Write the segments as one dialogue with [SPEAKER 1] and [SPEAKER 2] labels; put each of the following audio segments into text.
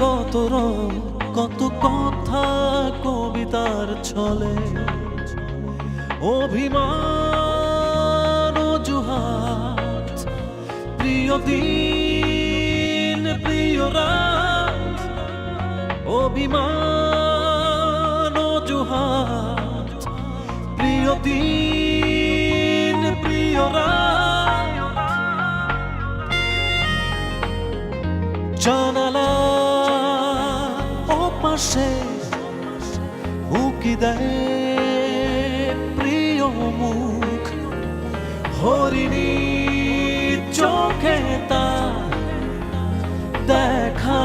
[SPEAKER 1] কত রং কত কথা কবিতার ছলে অভিমান অজুহাত প্রিয় দিন প্রিয় রাত অভিমান অজুহাত প্রিয় দিন প্রিয় রাত জানালা ওপাশে উকি দেয় প্রিয় মুখ হরিণী চোখে তার দেখা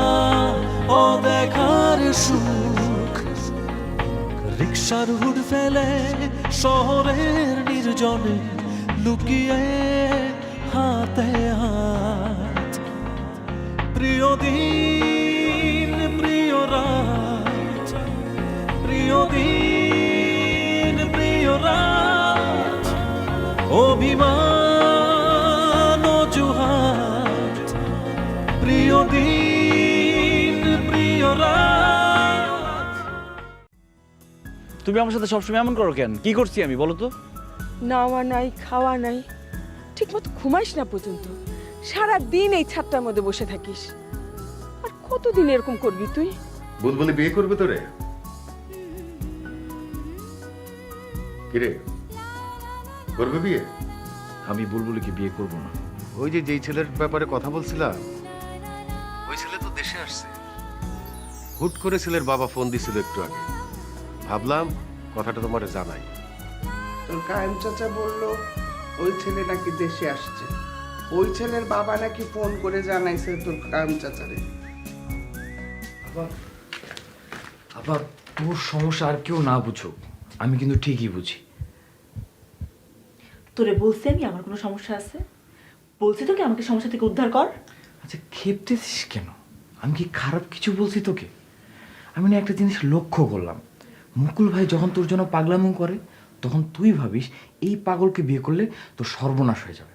[SPEAKER 1] অদেখার সুখ রিকশার হুড ফেলে শহরের নির্জনে লুকিয়ে হাতে হাত প্রিয় দিন প্রিয় রাত প্রিয় দিন প্রিয় রাত অভিমান অজুহাত প্রিয় দিন প্রিয় রাত।
[SPEAKER 2] তুমি আমার সাথে সবসময় এমন করো কেন? কি করছি আমি বলো তো?
[SPEAKER 3] নাওয়া নাই খাওয়া নাই, ঠিক মতো ঘুমাইস না পর্যন্ত, সারা দিন এই ছাদটার মধ্যে বসে থাকিস। আর কতদিন এরকম করবি তুই?
[SPEAKER 4] বুলবুলি বিয়ে করবে তোরে? কিরে করবে বিয়ে?
[SPEAKER 2] আমি বুলবুলিকে বিয়ে করব না।
[SPEAKER 4] ওই যে যেই ছেলের ব্যাপারে কথা বলছিলাম, ওই ছেলে তো দেশে আসছে। হুট করে ছেলের বাবা ফোন দিছিল একটু আগে, ভাবলাম কথাটা তোমারে জানাই।
[SPEAKER 5] তোর কায়েম চাচা বলল ওই ছেলে নাকি দেশে আসছে, ওই ছেলের বাবা নাকি ফোন করে জানাইছে তোর কায়েম চাচারে।
[SPEAKER 6] আবার তোর সমস্যা আর কেউ না বুঝুক, আমি কিন্তু ঠিকই বুঝি।
[SPEAKER 7] তোরে বলছি আমি আমার কোনো সমস্যা আছে? বলছি তোকে আমাকে সমস্যা থেকে উদ্ধার কর।
[SPEAKER 6] আচ্ছা খেপতেছিস কেন? আমি কি খারাপ কিছু বলছি তোকে? আমি না একটা জিনিস লক্ষ্য করলাম, মুকুল ভাই যখন তোর জন্য পাগলামো করে তখন তুই ভাবিস এই পাগলকে বিয়ে করলে তোর সর্বনাশ হয়ে যাবে।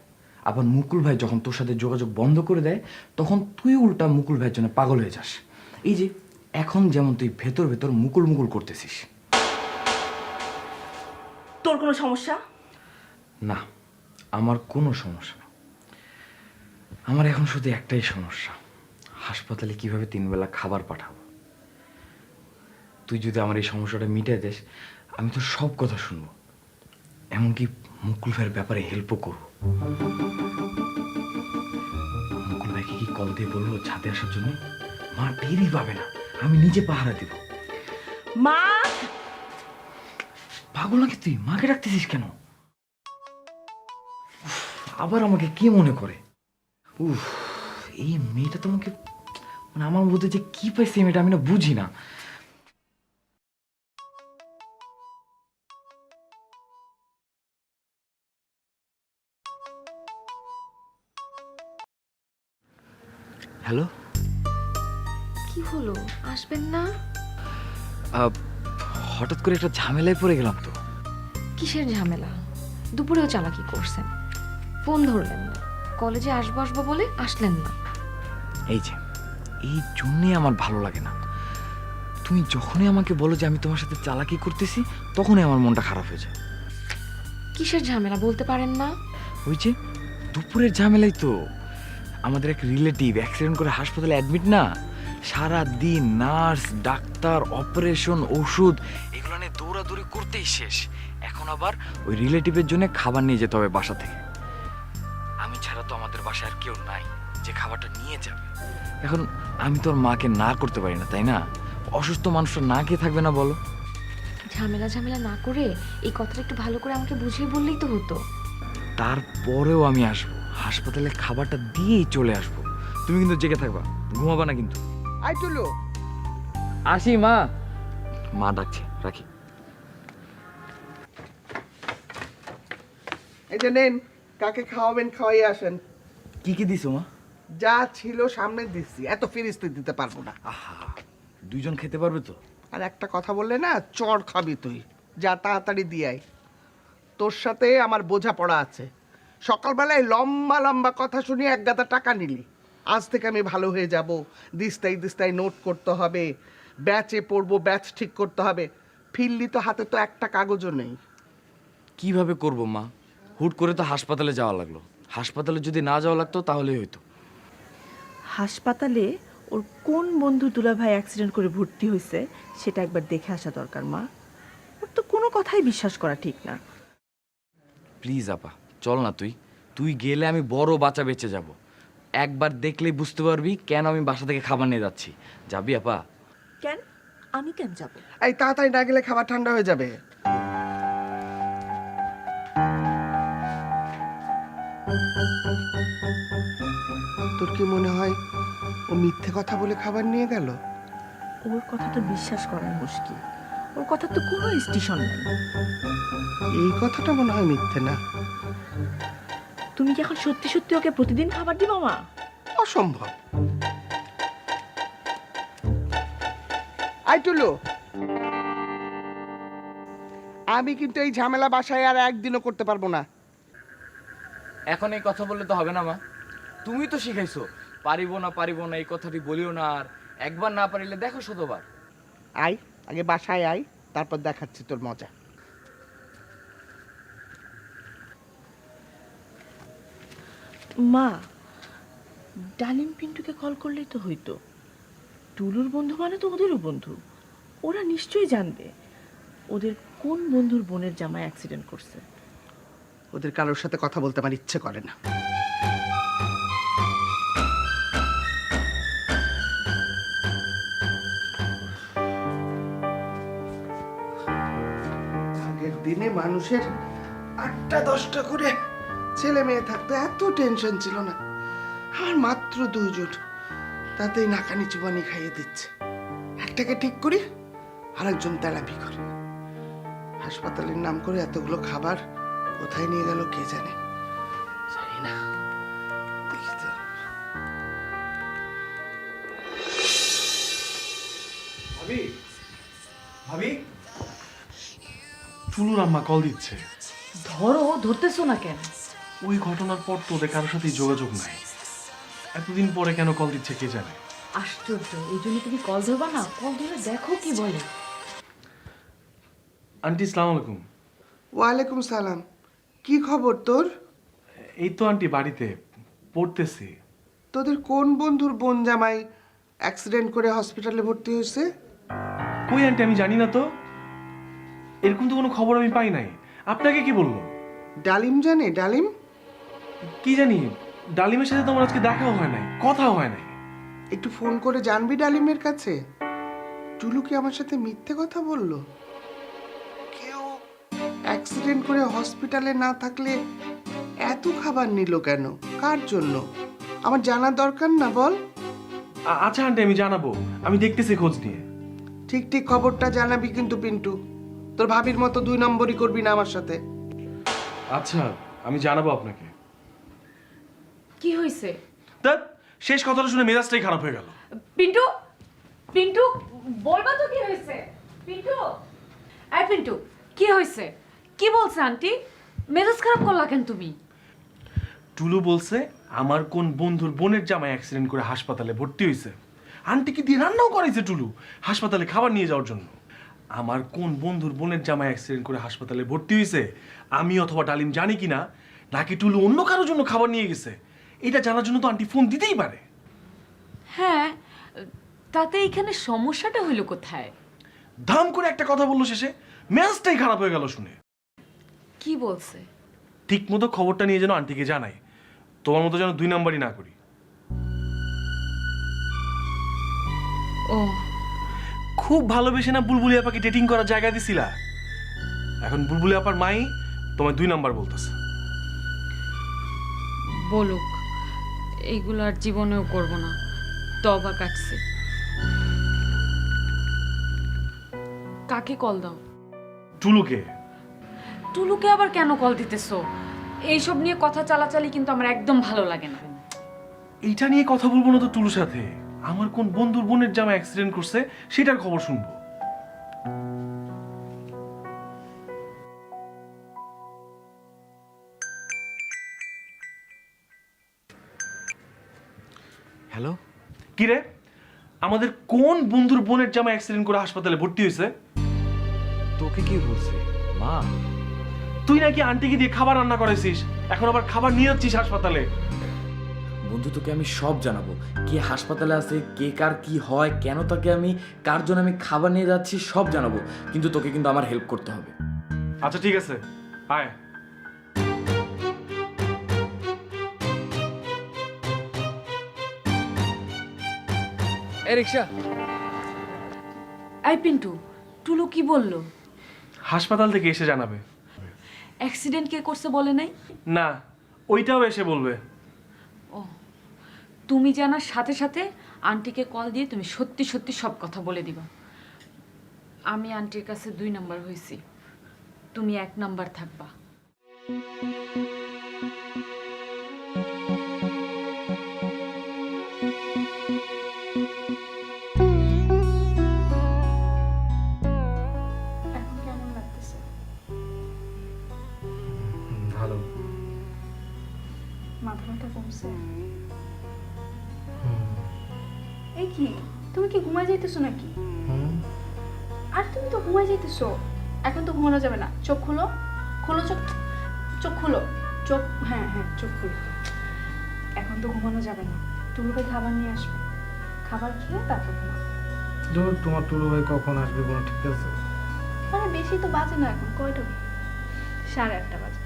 [SPEAKER 6] আবার মুকুল ভাই যখন তোর সাথে যোগাযোগ বন্ধ করে দেয় তখন তুই উল্টা মুকুল ভাইয়ের জন্য পাগল হয়ে যাস। এই যে এখন যেমন তুই ভেতর ভেতর মুকুল মুকুল করতেছিস।
[SPEAKER 7] তোর কোনো সমস্যা?
[SPEAKER 6] না, আমার কোনো সমস্যা না। আমার এখন শুধু একটাই সমস্যা, হাসপাতালে কিভাবে 3 বেলা খাবার পাঠাবো। তুই যদি আমার এই সমস্যাটা মিটিয়ে দিস আমি তো সব কথা শুনবো, এমনকি মুকুল ভাইয়ের ব্যাপারে হেল্পও করবো। মুকুল ভাইকে কি কল দিয়ে বলবো ছাদে আসার জন্য? মা টেরই পাবে না, আমি নিজে পাহারা দিব।
[SPEAKER 7] মা!
[SPEAKER 6] পাগল নাকি তুই? মাকে ডাকতেছিস কেন? উফ, আবার আমাকে কি মনে করে? উফ, এই মেয়েটা তোমাকে মানে আমার মধ্যে যে কি পাইছে এই মেয়েটা আমি না বুঝি না। হ্যালো,
[SPEAKER 8] কি হলো, আসবেন না?
[SPEAKER 6] হঠাৎ করে একটা ঝামেলায় পড়ে গেলাম তো।
[SPEAKER 8] কিসের ঝামেলা? দুপুরেও চালাকি করছেন, ফোন ধরলেন না, কলেজে আসবো আসবো বলে আসলেন না।
[SPEAKER 6] এই যে এই জন্যই আমার ভালো লাগে না, তুমি যখনই আমাকে বলো যে আমি তোমার সাথে চালাকি করতেছি তখনই আমার মনটা খারাপ হয়ে যায়।
[SPEAKER 8] কিসের ঝামেলা বলতে পারেন না?
[SPEAKER 6] ওই যে দুপুরের ঝামেলাই তো। আমাদের এক রিলেটিভ অ্যাক্সিডেন্ট করে হাসপাতালে অ্যাডমিট না, সারা দিন নার্স ডাক্তার অপারেশন ওষুধ এগুলো নিয়ে দৌড়াদৌড়ি করতেই শেষ। এখন আবার ওই রিলেটিভের জন্য খাবার নিয়ে যেতে হবে বাসা থেকে। আমি ছাড়া তো আমাদের বাসায় আর কেউ নাই যে খাবারটা নিয়ে যাবে। এখন আমি তোর মাকে না করতে পারি না, তাই না? অসুস্থ মানুষটা না খেয়ে থাকবে না বলো?
[SPEAKER 8] ঝামেলা ঝামেলা না করে এই কথাটা একটু ভালো করে আমাকে বুঝিয়ে বললেই তো হতো।
[SPEAKER 6] তারপরেও আমি আসবো, হাসপাতালে খাবারটা দিয়েই চলে আসবো। তুমি কিন্তু জেগে থাকবা, ঘুমাবা না কিন্তু।
[SPEAKER 5] আই টুলু,
[SPEAKER 6] আসি মা। মা ডাকছে, রাখি।
[SPEAKER 5] এই যে নেন, কাকে খাওয়াবেন খাওয়াই আসেন।
[SPEAKER 6] কি কি দিছো মা?
[SPEAKER 5] যা ছিল সামনে দিচ্ছি, এত ফিরিস্তি দিতে পারবো না।
[SPEAKER 6] আহা, দুইজন খেতে পারবে তো?
[SPEAKER 5] আর একটা কথা বললে না চড় খাবি তুই, যা তাড়াতাড়ি দিয়াই। তোর সাথে আমার বোঝাপড়া আছে, সকালবেলায় লম্বা লম্বা কথা শুনিয়ে 1 গাদা টাকা নিলি, আজ থেকে আমি ভালো হয়ে যাব, দিস্তাই দিস্তাই নোট করতে হবে, ব্যাচে পড়বো, ব্যাচ ঠিক করতে হবে। ফিরলি তো হাতে তো একটা কাগজও নেই।
[SPEAKER 6] কিভাবে করব মা? হুট করে তো হাসপাতালে যাওয়া লাগলো। হাসপাতালে যদি না যাওয়া লাগতো তাহলেই হয়তো।
[SPEAKER 7] হাসপাতালে ওর কোন বন্ধু দুলাভাই অ্যাক্সিডেন্ট করে ভর্তি হয়েছে সেটা একবার দেখে আসা দরকার মা। ওর তো কোনো কথাই বিশ্বাস করা ঠিক না।
[SPEAKER 6] প্লিজ আপা, চল না তুই। তুই গেলে আমি বড় বাঁচা বেঁচে যাব। একবার দেখলেই বুঝতে পারবি কেন আমি বাসা থেকে খাবার নিয়ে যাচ্ছি। যাবি আপা?
[SPEAKER 7] কেন? আমি কেন যাব?
[SPEAKER 5] এই তাড়াতাড়ি না গেলে খাবার ঠান্ডা হয়ে যাবে। তোর কি মনে হয় ও মিথ্যে কথা বলে খাবার নিয়ে গেল?
[SPEAKER 7] ওর কথা তো বিশ্বাস করার মুশকিল। ওর কথা তো কোনো স্টেশন নেই।
[SPEAKER 5] এই কথাটা মনে হয় মিথ্যে না।
[SPEAKER 7] তুমি কি এখন সত্যি সত্যি ওকে প্রতিদিন খাবার দিবা মা?
[SPEAKER 5] অসম্ভব। আই টুলু, আমি কিন্তু এই ঝামেলা বাসায় আর একদিনও করতে পারবো না।
[SPEAKER 6] এখন এই কথা বললে তো হবে না মা। তুমি তো শিখাইছো পারিব না এই কথাটি বলিও না। আর একবার না পারিলে দেখো শতবার।
[SPEAKER 5] আই, আগে বাসায় আই, তারপর দেখাচ্ছি তোর মজা।
[SPEAKER 7] মা, ডালিম পিন্টুকে কল করলেই তো হইতো। টুলুর বন্ধু মানে তো ওদেরও বন্ধু। ওরা নিশ্চয়ই জানবে ওদের কোন বন্ধুর বোনের জামাই অ্যাক্সিডেন্ট করছে।
[SPEAKER 5] ওদের কারোর সাথে কথা বলতে আমার ইচ্ছে করে না। আগের দিনে মানুষের 8টা-10টা করে ছেলে মেয়ে থাকতে এত টেনশন ছিল না। আমার মাত্র 2 জন, তাতেই নাকানি চুবানি খাইয়ে দিচ্ছে। একটাকে ঠিক করি, আরেকজন তেলাপি করে। হাসপাতালের নাম করে এতগুলো খাবার কোথায় নিয়ে গেল কে জানে। জানি না, দেখি তো।
[SPEAKER 9] ভাবি, ভাবি, টুলুর আম্মা কল দিচ্ছে।
[SPEAKER 7] ধরো, ধরতেছো না কেন?
[SPEAKER 9] ওই ঘটনার পর তো ওদের কারোর সাথেই যোগাযোগ নাই। এতদিন পরে কেন কল দিচ্ছে কে জানে।
[SPEAKER 7] আশ্চর্য, এই জন্য তুমি কল ধরবা না? কল ধরে দেখো কি বলে।
[SPEAKER 9] আন্টি সালাম আলাইকুম।
[SPEAKER 5] ওয়ালাইকুম সালাম। কি খবর তোর?
[SPEAKER 9] এই তো আন্টি বাড়িতে পড়তেছি।
[SPEAKER 5] তোদের কোন বন্ধুর বোন জামাই অ্যাক্সিডেন্ট করে হসপিটালে ভর্তি হয়েছে?
[SPEAKER 9] কই আন্টি, আমি জানি না তো। এরকম তো কোনো খবর আমি পাই নাই। আপনাকে কি বললো?
[SPEAKER 5] ডালিম জানে? ডালিম?
[SPEAKER 9] কি জানি, ডালিমের সাথে তোমার আজকে দেখাও হয় নাই, কথাও হয় নাই।
[SPEAKER 5] একটু ফোন করে জানবি ডালিমের কাছে। টুলু কি আমার সাথে মিথ্যে কথা বললো? কেউ অ্যাক্সিডেন্ট করে হসপিটালে না থাকলে এত খাবার নিল কেন? কার জন্য? আমার জানার দরকার না, বল?
[SPEAKER 9] আচ্ছা আন্টি, আমি জানাবো। আমি দেখতেছি খোঁজ নিয়ে।
[SPEAKER 5] ঠিক ঠিক খবরটা জানাবি কিন্তু পিন্টু। তোর ভাবির মতো 2 নম্বরই করবি না আমার সাথে।
[SPEAKER 9] আচ্ছা, আমি জানাবো আপনাকে।
[SPEAKER 7] কি হয়েছে?
[SPEAKER 9] ধ্যাৎ, শেষ কথাটা শুনে মেজাজটাই খারাপ হয়ে গেল।
[SPEAKER 8] পিন্টু, পিন্টু, বলবা তো কি হয়েছে? পিন্টু, এই পিন্টু, কি হয়েছে? কি বলছে আন্টি? মেজাজ খারাপ করলা কেন তুমি?
[SPEAKER 9] টুলু বলছে আমার কোন বন্ধুর বোনের জামাই অ্যাক্সিডেন্ট করে হাসপাতালে ভর্তি হয়েছে। আন্টিকে দিয়ে রান্নাও করাইছে টুলু হাসপাতালে খাবার নিয়ে যাওয়ার জন্য। আমার কোন বন্ধুর বোনের জামাই অ্যাক্সিডেন্ট করে হাসপাতালে ভর্তি হয়েছে আমি অথবা ডালিম জানি কিনা, নাকি টুলু অন্য কারোর জন্য খাবার নিয়ে গেছে, এটা জানার জন্য তো আন্টি ফোন দিতেই পারে।
[SPEAKER 8] হ্যাঁ, তাতে এখানে সমস্যাটা হইল কোথায়?
[SPEAKER 9] ধাম করে একটা কথা বললো শেষে, মেজাজটাই খারাপ হয়ে গেল শুনে।
[SPEAKER 8] কি বলছে?
[SPEAKER 9] ঠিক মতো খবরটা নিয়ে যেন আন্টিকে জানাই, তোমার মতো যেন 2 নাম্বারই না করি।
[SPEAKER 8] ও,
[SPEAKER 9] খুব ভালোবেসে না বুলবুলি আপাকে ডেটিং করার জায়গা দিছিলা, এখন বুলবুলি আপার মাই তোমার 2 নাম্বার বলতেছে।
[SPEAKER 8] বলুক, এইগুলো আর জীবনেও করব না, তবা কাটছে। কাকে কল দাও?
[SPEAKER 9] টুলুকে।
[SPEAKER 8] টুলুকে আবার কেন কল দিতেছো? এইসব নিয়ে কথা চালাচালি কিন্তু আমার একদম ভালো লাগে না।
[SPEAKER 9] এইটা নিয়ে কথা বলবো না তো টুলুর সাথে, আমার কোন বন্ধুর বোনের জামা অ্যাক্সিডেন্ট করছে সেটার খবর শুনবো।
[SPEAKER 6] হ্যালো,
[SPEAKER 9] কি রে, আমাদের কোন বন্ধুর বোনের জামাই অ্যাক্সিডেন্ট করে হাসপাতালে ভর্তি হয়েছে?
[SPEAKER 6] তোকে কি বলছে মা?
[SPEAKER 9] তুই নাকি আন্টিকে দিয়ে খাবার রান্না করেছিস, এখন আবার খাবার নিয়ে যাচ্ছিস হাসপাতালে।
[SPEAKER 6] বন্ধু তোকে আমি সব জানাবো, কে হাসপাতালে আছে, কে কার কি হয়, কেন তাকে আমি, কার জন্য আমি খাবার নিয়ে যাচ্ছি সব জানাবো, কিন্তু তোকে কিন্তু আমার হেল্প করতে হবে।
[SPEAKER 9] আচ্ছা ঠিক আছে, আয়।
[SPEAKER 6] এই রিক্সা।
[SPEAKER 8] এই পিন্টু, টুলু কি বললো?
[SPEAKER 9] হাসপাতাল থেকে এসে জানাবে।
[SPEAKER 8] অ্যাক্সিডেন্ট কে করছে বলে নাই?
[SPEAKER 9] না, ওইটাও এসে বলবে।
[SPEAKER 8] ও, তুমি জানার সাথে সাথে আন্টিকে কল দিয়ে তুমি সত্যি সত্যি সব কথা বলে দিবা। আমি আন্টির কাছে 2 নাম্বার হয়েছি, তুমি 1 নাম্বার থাকবা।
[SPEAKER 10] এখন কেমন লাগতেছে?
[SPEAKER 9] ভালো।
[SPEAKER 10] মাথা ব্যথা কমছে? এই কি, তুমি কি ঘুমায় যাইতেছো নাকি? আর তুমি তো ঘুমায় যাইতেছো। এখন তো ঘুমানো যাবে না, চোখ খুলো, খুলো চোখ, চোখ খুলো, চোখ, হ্যাঁ হ্যাঁ চোখ খুলো। এখন তো ঘুমানো যাবে না, টুলুকে খাবার নিয়ে আসবে, খাবার খেয়ে তারপর ঘুমাবে।
[SPEAKER 11] তোমার টুলু ভাই কখন আসবে কোনো ঠিক আছে?
[SPEAKER 10] মানে বেশি তো বাজে না, এখন কয়টা? 8:30 বাজে।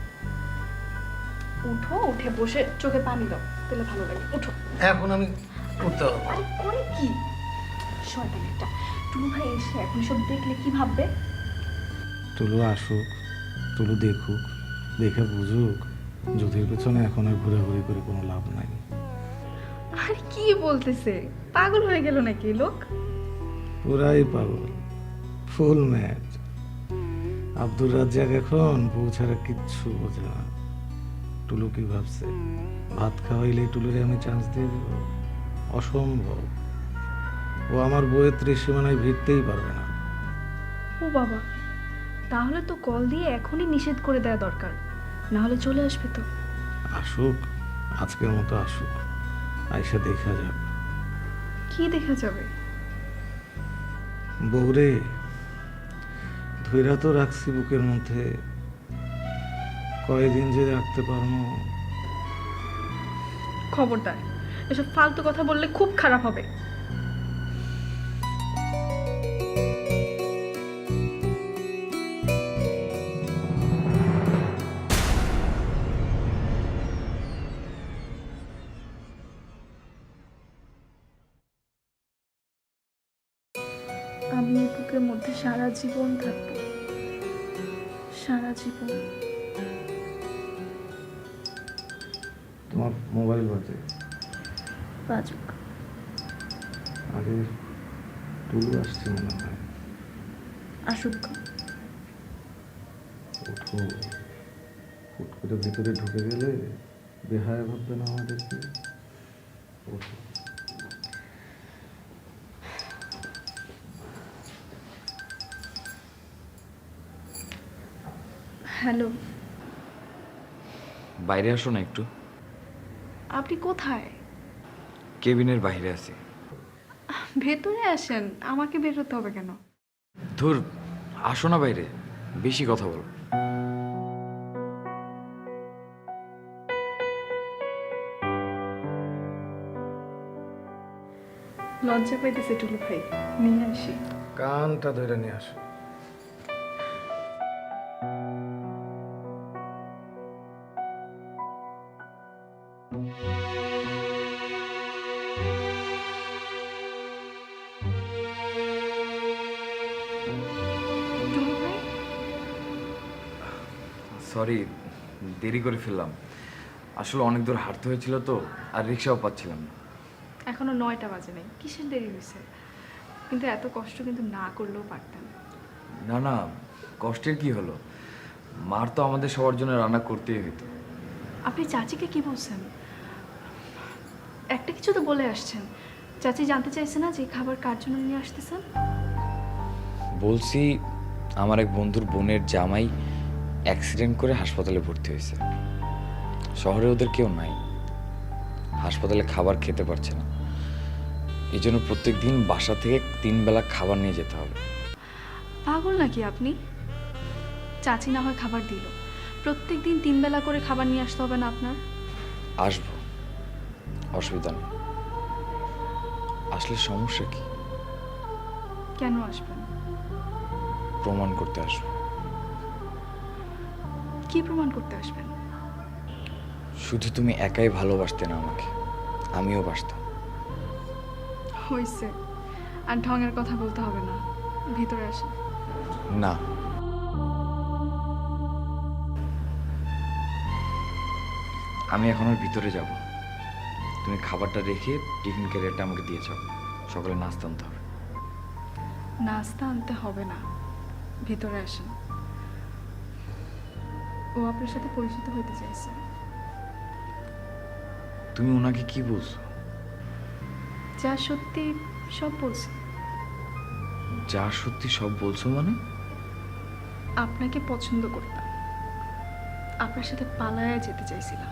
[SPEAKER 10] উঠো, উঠে বসে চোখে পানি দাও, তাহলে ভালো লাগে। উঠো।
[SPEAKER 11] এখন আমি উঠতে পারবো?
[SPEAKER 10] আরে করে কি, শয়তান একটা। টুলু ভাই এসে এখন সব দেখলে কি ভাববে?
[SPEAKER 11] টুলু আসুক, টুলু দেখুক, দেখে বুঝুক, যুদ্ধের পেছনে এখন আর ঘোরাঘুরি করে কোনো লাভ নাই।
[SPEAKER 10] আরে কি বলতেছে, পাগল হয়ে গেল নাকি লোক?
[SPEAKER 11] পুরাই পাগল, ফুল ম্যাচ। আব্দুর রাজ্জাক এখন বউ ছাড়া কিচ্ছু বোঝে না। টুলু কি ভাবছে ভাত খাওয়াইলে টুলুরে আমি চান্স দিয়ে দেব? অসম্ভব। ও আমার বইয়ের ত্রিসীমানায় ভিড়তেই পারবে না।
[SPEAKER 10] ও বাবা, তাহলে তো কল দিয়ে এখনই নিষেধ করে দেওয়া দরকার, না হলে চলে আসবে তো।
[SPEAKER 11] আসুক, আজকের মতো আসুক, আইসা দেখা যাবে।
[SPEAKER 10] কি দেখা যাবে?
[SPEAKER 11] বউরে ধৈরা তো রাখছি বুকের মধ্যে, কয়দিন যে রাখতে পারবো।
[SPEAKER 10] খবরদার, এসব ফালতু কথা বললে খুব খারাপ হবে। আমি এই বুকের মধ্যে সারা জীবন থাকবো, সারা জীবন।
[SPEAKER 11] তোমার মোবাইল বাজে,
[SPEAKER 10] বাজুক।
[SPEAKER 11] আগে টুলু আসছে মনে হয়।
[SPEAKER 10] আসুক।
[SPEAKER 11] ওঠো, হুট করে ভিতরে ঢুকে গেলে বেহায়া ভাববে না আমাদেরকে। ওঠো।
[SPEAKER 10] হ্যালো,
[SPEAKER 6] বাইরে আসো না একটু।
[SPEAKER 10] আপনি কোথায়?
[SPEAKER 6] কেবিনের বাইরে আছি।
[SPEAKER 10] ভেতরে আসেন, আমাকে বের হতে হবে কেন?
[SPEAKER 6] ধুর, আসো না বাইরে, বেশি কথা বলো।
[SPEAKER 10] লজ্জা পাইতেছে টুলু ভাই, নিয়ে আসি।
[SPEAKER 11] কানটা ধরে নিয়ে আসো।
[SPEAKER 10] টুলু ভাই,
[SPEAKER 6] সরি, দেরি করে ফেললাম। আসলে অনেক দূর হাঁটতে হয়েছিল তো, আর রিক্সাও পাচ্ছিলাম না।
[SPEAKER 10] এখনো 9টা বাজে নাই, কিসের দেরি হয়েছে? কিন্তু এত কষ্ট কিন্তু না করলেও পারতাম।
[SPEAKER 6] না না, কষ্টের কি হলো, মার তো আমাদের সবার জন্য রান্না করতেই হইতো।
[SPEAKER 10] আপনি চাচিকে কি বলছেন? একটা কিছু তো বলে আসছেন। চাচি জানতে চাইছে না যে খাবার কার জন্য নিয়ে আসতেছেন?
[SPEAKER 6] বলছি, আমার এক বন্ধুর বোনের জামাই অ্যাক্সিডেন্ট করে হাসপাতালে ভর্তি হয়েছে। শহরে ওদের কেউ নাই, হাসপাতালে খাবার খেতে পারছে না। এই জন্য প্রত্যেক দিন বাসা থেকে 3 বেলা খাবার নিয়ে যেতে হবে।
[SPEAKER 10] পাগল নাকি আপনি? চাচি না হয় খাবার দিল, প্রত্যেক দিন 3 বেলা করে খাবার নিয়ে আসতে হবে না আপনার?
[SPEAKER 6] আসবো, অসুবিধা নেই। আসলে সমস্যা কি?
[SPEAKER 10] কেন আসবেন?
[SPEAKER 6] প্রমাণ করতে আসবো।
[SPEAKER 10] কি প্রমাণ করতে আসবেন?
[SPEAKER 6] শুধু তুমি একাই ভালোবাসতে না আমাকে, আমিও বাসতাম।
[SPEAKER 10] হইছে, আর ঢঙের কথা বলতে হবে না, ভিতরে আসেন।
[SPEAKER 6] না, আমি এখন আর ভিতরে যাব। তুমি খাবারটা রেখে টিফিন ক্যারিয়ারটা আমাকে দিয়ে যাও, সকালে নাস্তা আনতে হবে।
[SPEAKER 10] নাস্তা আনতে হবে না, ভিতরে আসেন। ও আপনার সাথে পরিচিত হতে চাইছে।
[SPEAKER 6] তুমি ওনাকে কি বলছো?
[SPEAKER 10] যা সত্যি সব বলছি।
[SPEAKER 6] যা সত্যি সব বলছো মানে?
[SPEAKER 10] আপনাকে পছন্দ করতাম, আপনার সাথে পালায়া যেতে চাইছিলাম।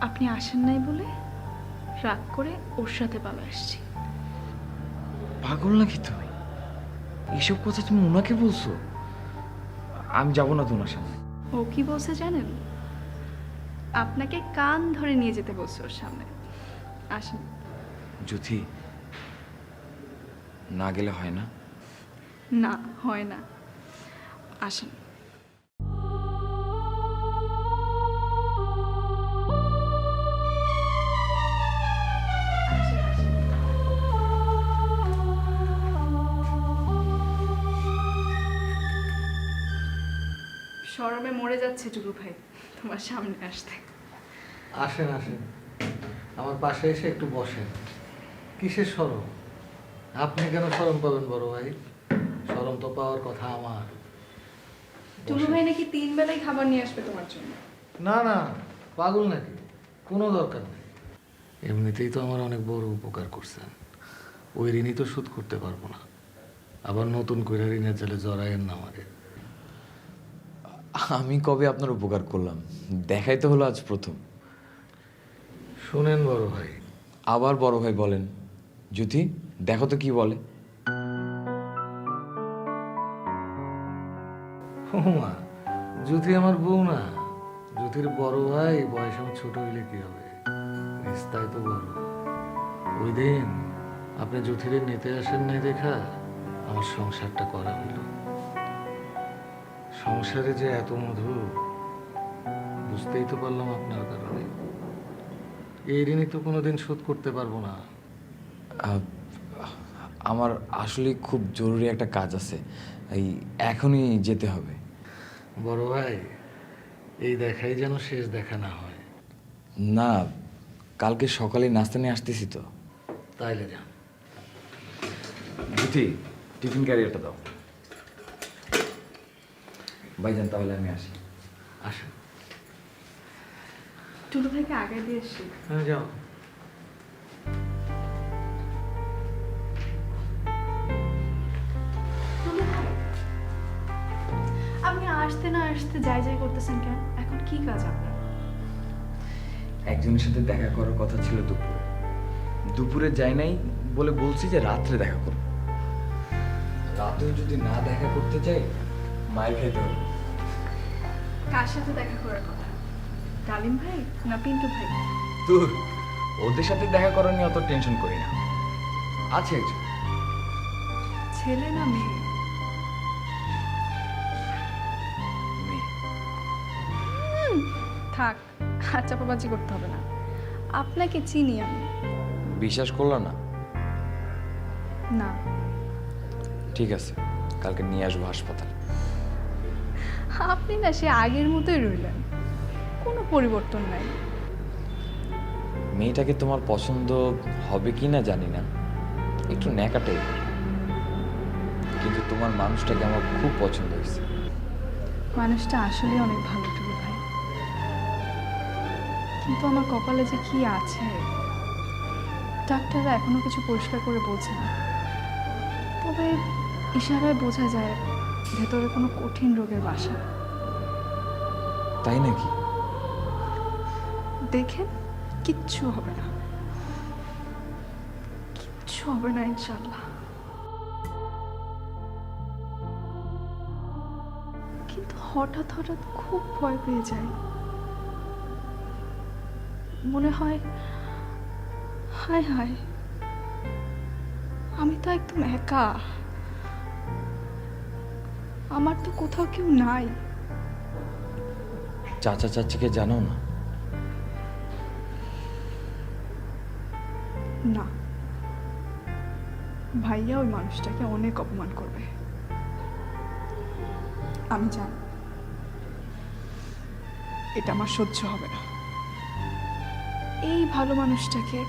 [SPEAKER 10] আপনি আসেন নাই বলে রাগ করে ওর সাথে পালা আসছি।
[SPEAKER 6] পাগল নাকি তুমি? এইসব কথা তুমি ওনাকে বলছো? আমি যাব না তোমার সামনে।
[SPEAKER 10] ও কি বলছে জানেন? আপনাকে কান ধরে নিয়ে যেতে বলছে ওর সামনে। আসেন।
[SPEAKER 6] জ্যোতি, না গেলে হয় না?
[SPEAKER 10] না, হয় না, আসেন। শরমে মরে যাচ্ছে টুকু ভাই তোমার সামনে আসতে।
[SPEAKER 11] আসেন আসেন, আমার পাশে এসে একটু বসেন। কিসের শরম? আপনি কেন শরম পাবেন বড় ভাই? শরম তো পাওয়ার কথা আমার।
[SPEAKER 10] টুকু ভাই নাকি 3 বেলায় খাবার নিয়ে আসবে তোমার জন্য।
[SPEAKER 11] না না, পাগল নাকি? কোনো দরকার নেই। এমনিতেই তো আমার অনেক বড় উপকার করছেন, ওই ঋণই তো শোধ করতে পারবো না। আবার নতুন করে ঋণের জালে জড়ায়েন না আমারে।
[SPEAKER 6] আমি কবে আপনার উপকার করলাম? দেখাই তো হলো আজ প্রথম।
[SPEAKER 11] শোনেন বড় ভাই।
[SPEAKER 6] আবার বড় ভাই বলেন। জ্যোতি, দেখো তো কি বলে।
[SPEAKER 11] মা, জ্যোতি আমার বউ না, জ্যোতির বড় ভাই। বয়স আমার ছোট হইলে কি হবে, রিস্তায় তো বড়। ওই দিন আপনি জ্যোতিরে নিতে আসেন নাই দেখা আমার সংসারটা করা হইল। সংসারে যে এত মধু বুঝতেই তো পারলাম আপনার কারণে। এই ঋণই তো কোনোদিন শোধ করতে পারবো না।
[SPEAKER 6] আমার আসলে খুব জরুরি একটা কাজ আছে, এই এখনই যেতে হবে।
[SPEAKER 11] বড় ভাই, এই দেখাই যেন শেষ দেখা না হয়।
[SPEAKER 6] না, কালকে সকালে নাস্তা নিয়ে আসতেছি তো।
[SPEAKER 11] তাইলে যান।
[SPEAKER 6] জ্যোতি, টিফিন ক্যারিয়ারটা দাও। ভাইজান, তাহলে আমি আসি।
[SPEAKER 11] আসেন।
[SPEAKER 10] টুকু ভাইকে আগে দিয়ে এসছি।
[SPEAKER 11] হ্যাঁ, যাও।
[SPEAKER 10] আপনি আসতে না আসতে যাই যাই করতেছেন কেন? এখন কি কাজ আপনার?
[SPEAKER 6] একজনের সাথে দেখা করার কথা ছিল দুপুরে। দুপুরে যাই নাই বলে বলছি যে রাত্রে দেখা করব। রাতেও যদি না দেখা করতে চাই, মায়ের খেতে হবে।
[SPEAKER 10] কার সাথে দেখা করার কথা? ডালিম ভাই না পিন্টু ভাই?
[SPEAKER 6] দূর, ওদের সাথে দেখা করা নিয়ে অত টেনশন করি না। আছে একজন।
[SPEAKER 10] ছেলে না মেয়ে?
[SPEAKER 6] মেয়ে।
[SPEAKER 10] থাক, আর চাপাবাজি করতে হবে না, আপনাকে চিনি আমি।
[SPEAKER 6] বিশ্বাস করলো না?
[SPEAKER 10] না।
[SPEAKER 6] ঠিক আছে, কালকে নিয়ে আসবো হাসপাতাল।
[SPEAKER 10] আপনি না সে আগের মতোই রইলেন, কোনো পরিবর্তন নাই।
[SPEAKER 6] মেয়েটাকে তোমার পছন্দ হবে কি না জানি না, একটু ন্যাকা টাইপের, কিন্তু তোমার মানুষটাকে আমার খুব পছন্দ হয়েছে।
[SPEAKER 10] মানুষটা আসলে অনেক ভালো টুকু ভাই, কিন্তু আমার কপালে যে কি আছে ডাক্তাররা এখনো কিছু পরিষ্কার করে বলছে না। তবে ইশারায় বোঝা যায় ভেতরে কোনো কঠিন রোগের বাসা।
[SPEAKER 6] তাই নাকি?
[SPEAKER 10] দেখেন, কিচ্ছু হবে না। হবে না ইনশাল্লাহ। কিন্তু হঠাৎ হঠাৎ খুব ভয় পেয়ে যায়। মনে হয় হায় হায়, আমি তো একদম একা, আমার তো কোথাও কেউ নাই।
[SPEAKER 6] চাচা চাচিকে জানো না?
[SPEAKER 10] না, ভাইয়া ওই মানুষটাকে অনেক অপমান করবে, আমি জানি। এটা আমার সহ্য হবে না। এই ভালো মানুষটাকে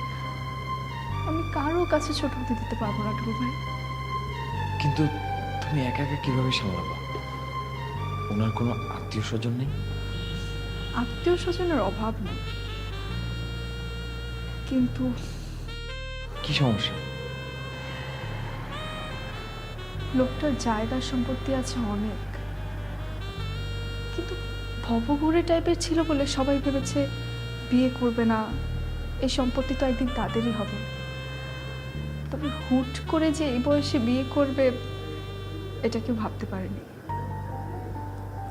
[SPEAKER 10] আমি কারো কাছে ছোট হতে দিতে পারবো না টুকু ভাই।
[SPEAKER 6] কিন্তু তুমি একা একা কিভাবে সামলাবা? ওনার কোনো আত্মীয় স্বজন নেই?
[SPEAKER 10] আত্মীয় স্বজনের অভাব নেই, কিন্তু
[SPEAKER 6] কি সমস্যা?
[SPEAKER 10] লোকটার জায়গা সম্পত্তি আছে অনেক, কিন্তু ভবঘুরে টাইপের ছিল বলে সবাই ভেবেছে বিয়ে করবে না, এই সম্পত্তি তো একদিন তাদেরই হবে। তবে হুট করে যে এই বয়সে বিয়ে করবে এটা কেউ ভাবতে পারেনি।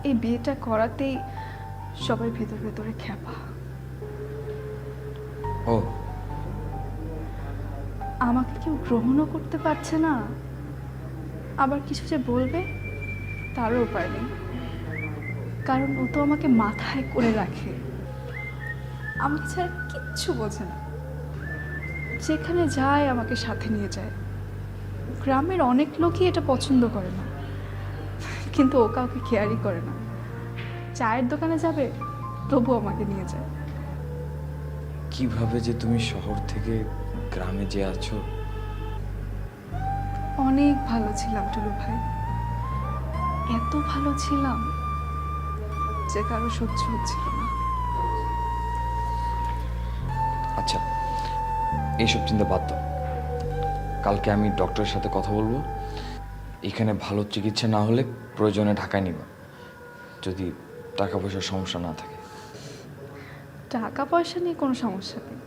[SPEAKER 10] এই বিয়েটা করাতেই সবাই ভেতর ভেতরে খ্যাপা।
[SPEAKER 6] ও,
[SPEAKER 10] আমাকে কেউ গ্রহণও করতে পারছে না, আবার কিছু যে বলবে তারও উপায় নেই, কারণ ও তো আমাকে মাথায় করে রাখে, আমাকে ছাড়া কিচ্ছু বোঝে না। যেখানে যায় আমাকে সাথে নিয়ে যায়। গ্রামের অনেক লোকই এটা পছন্দ করে না, কিন্তু ও কাউকে কেয়ারই করে না। চায়ের দোকানে যাবে তবু আমাকে নিয়ে যায়।
[SPEAKER 6] কিভাবে যে তুমি শহর থেকে গ্রামে যে আছো?
[SPEAKER 10] অনেক ভালো ছিলাম টুলু ভাই, এত ভালো ছিলাম যে কারো সহ্য হচ্ছিল না।
[SPEAKER 6] আচ্ছা, এইসব চিন্তা বাদ দাও। কালকে আমি ডক্টরের সাথে কথা বলবো। এখানে ভালো চিকিৎসা না হলে প্রয়োজনে ঢাকায় নিবা, যদি টাকা পয়সার সমস্যা না থাকে।
[SPEAKER 10] টাকা পয়সা নিয়ে কোনো সমস্যা নেই।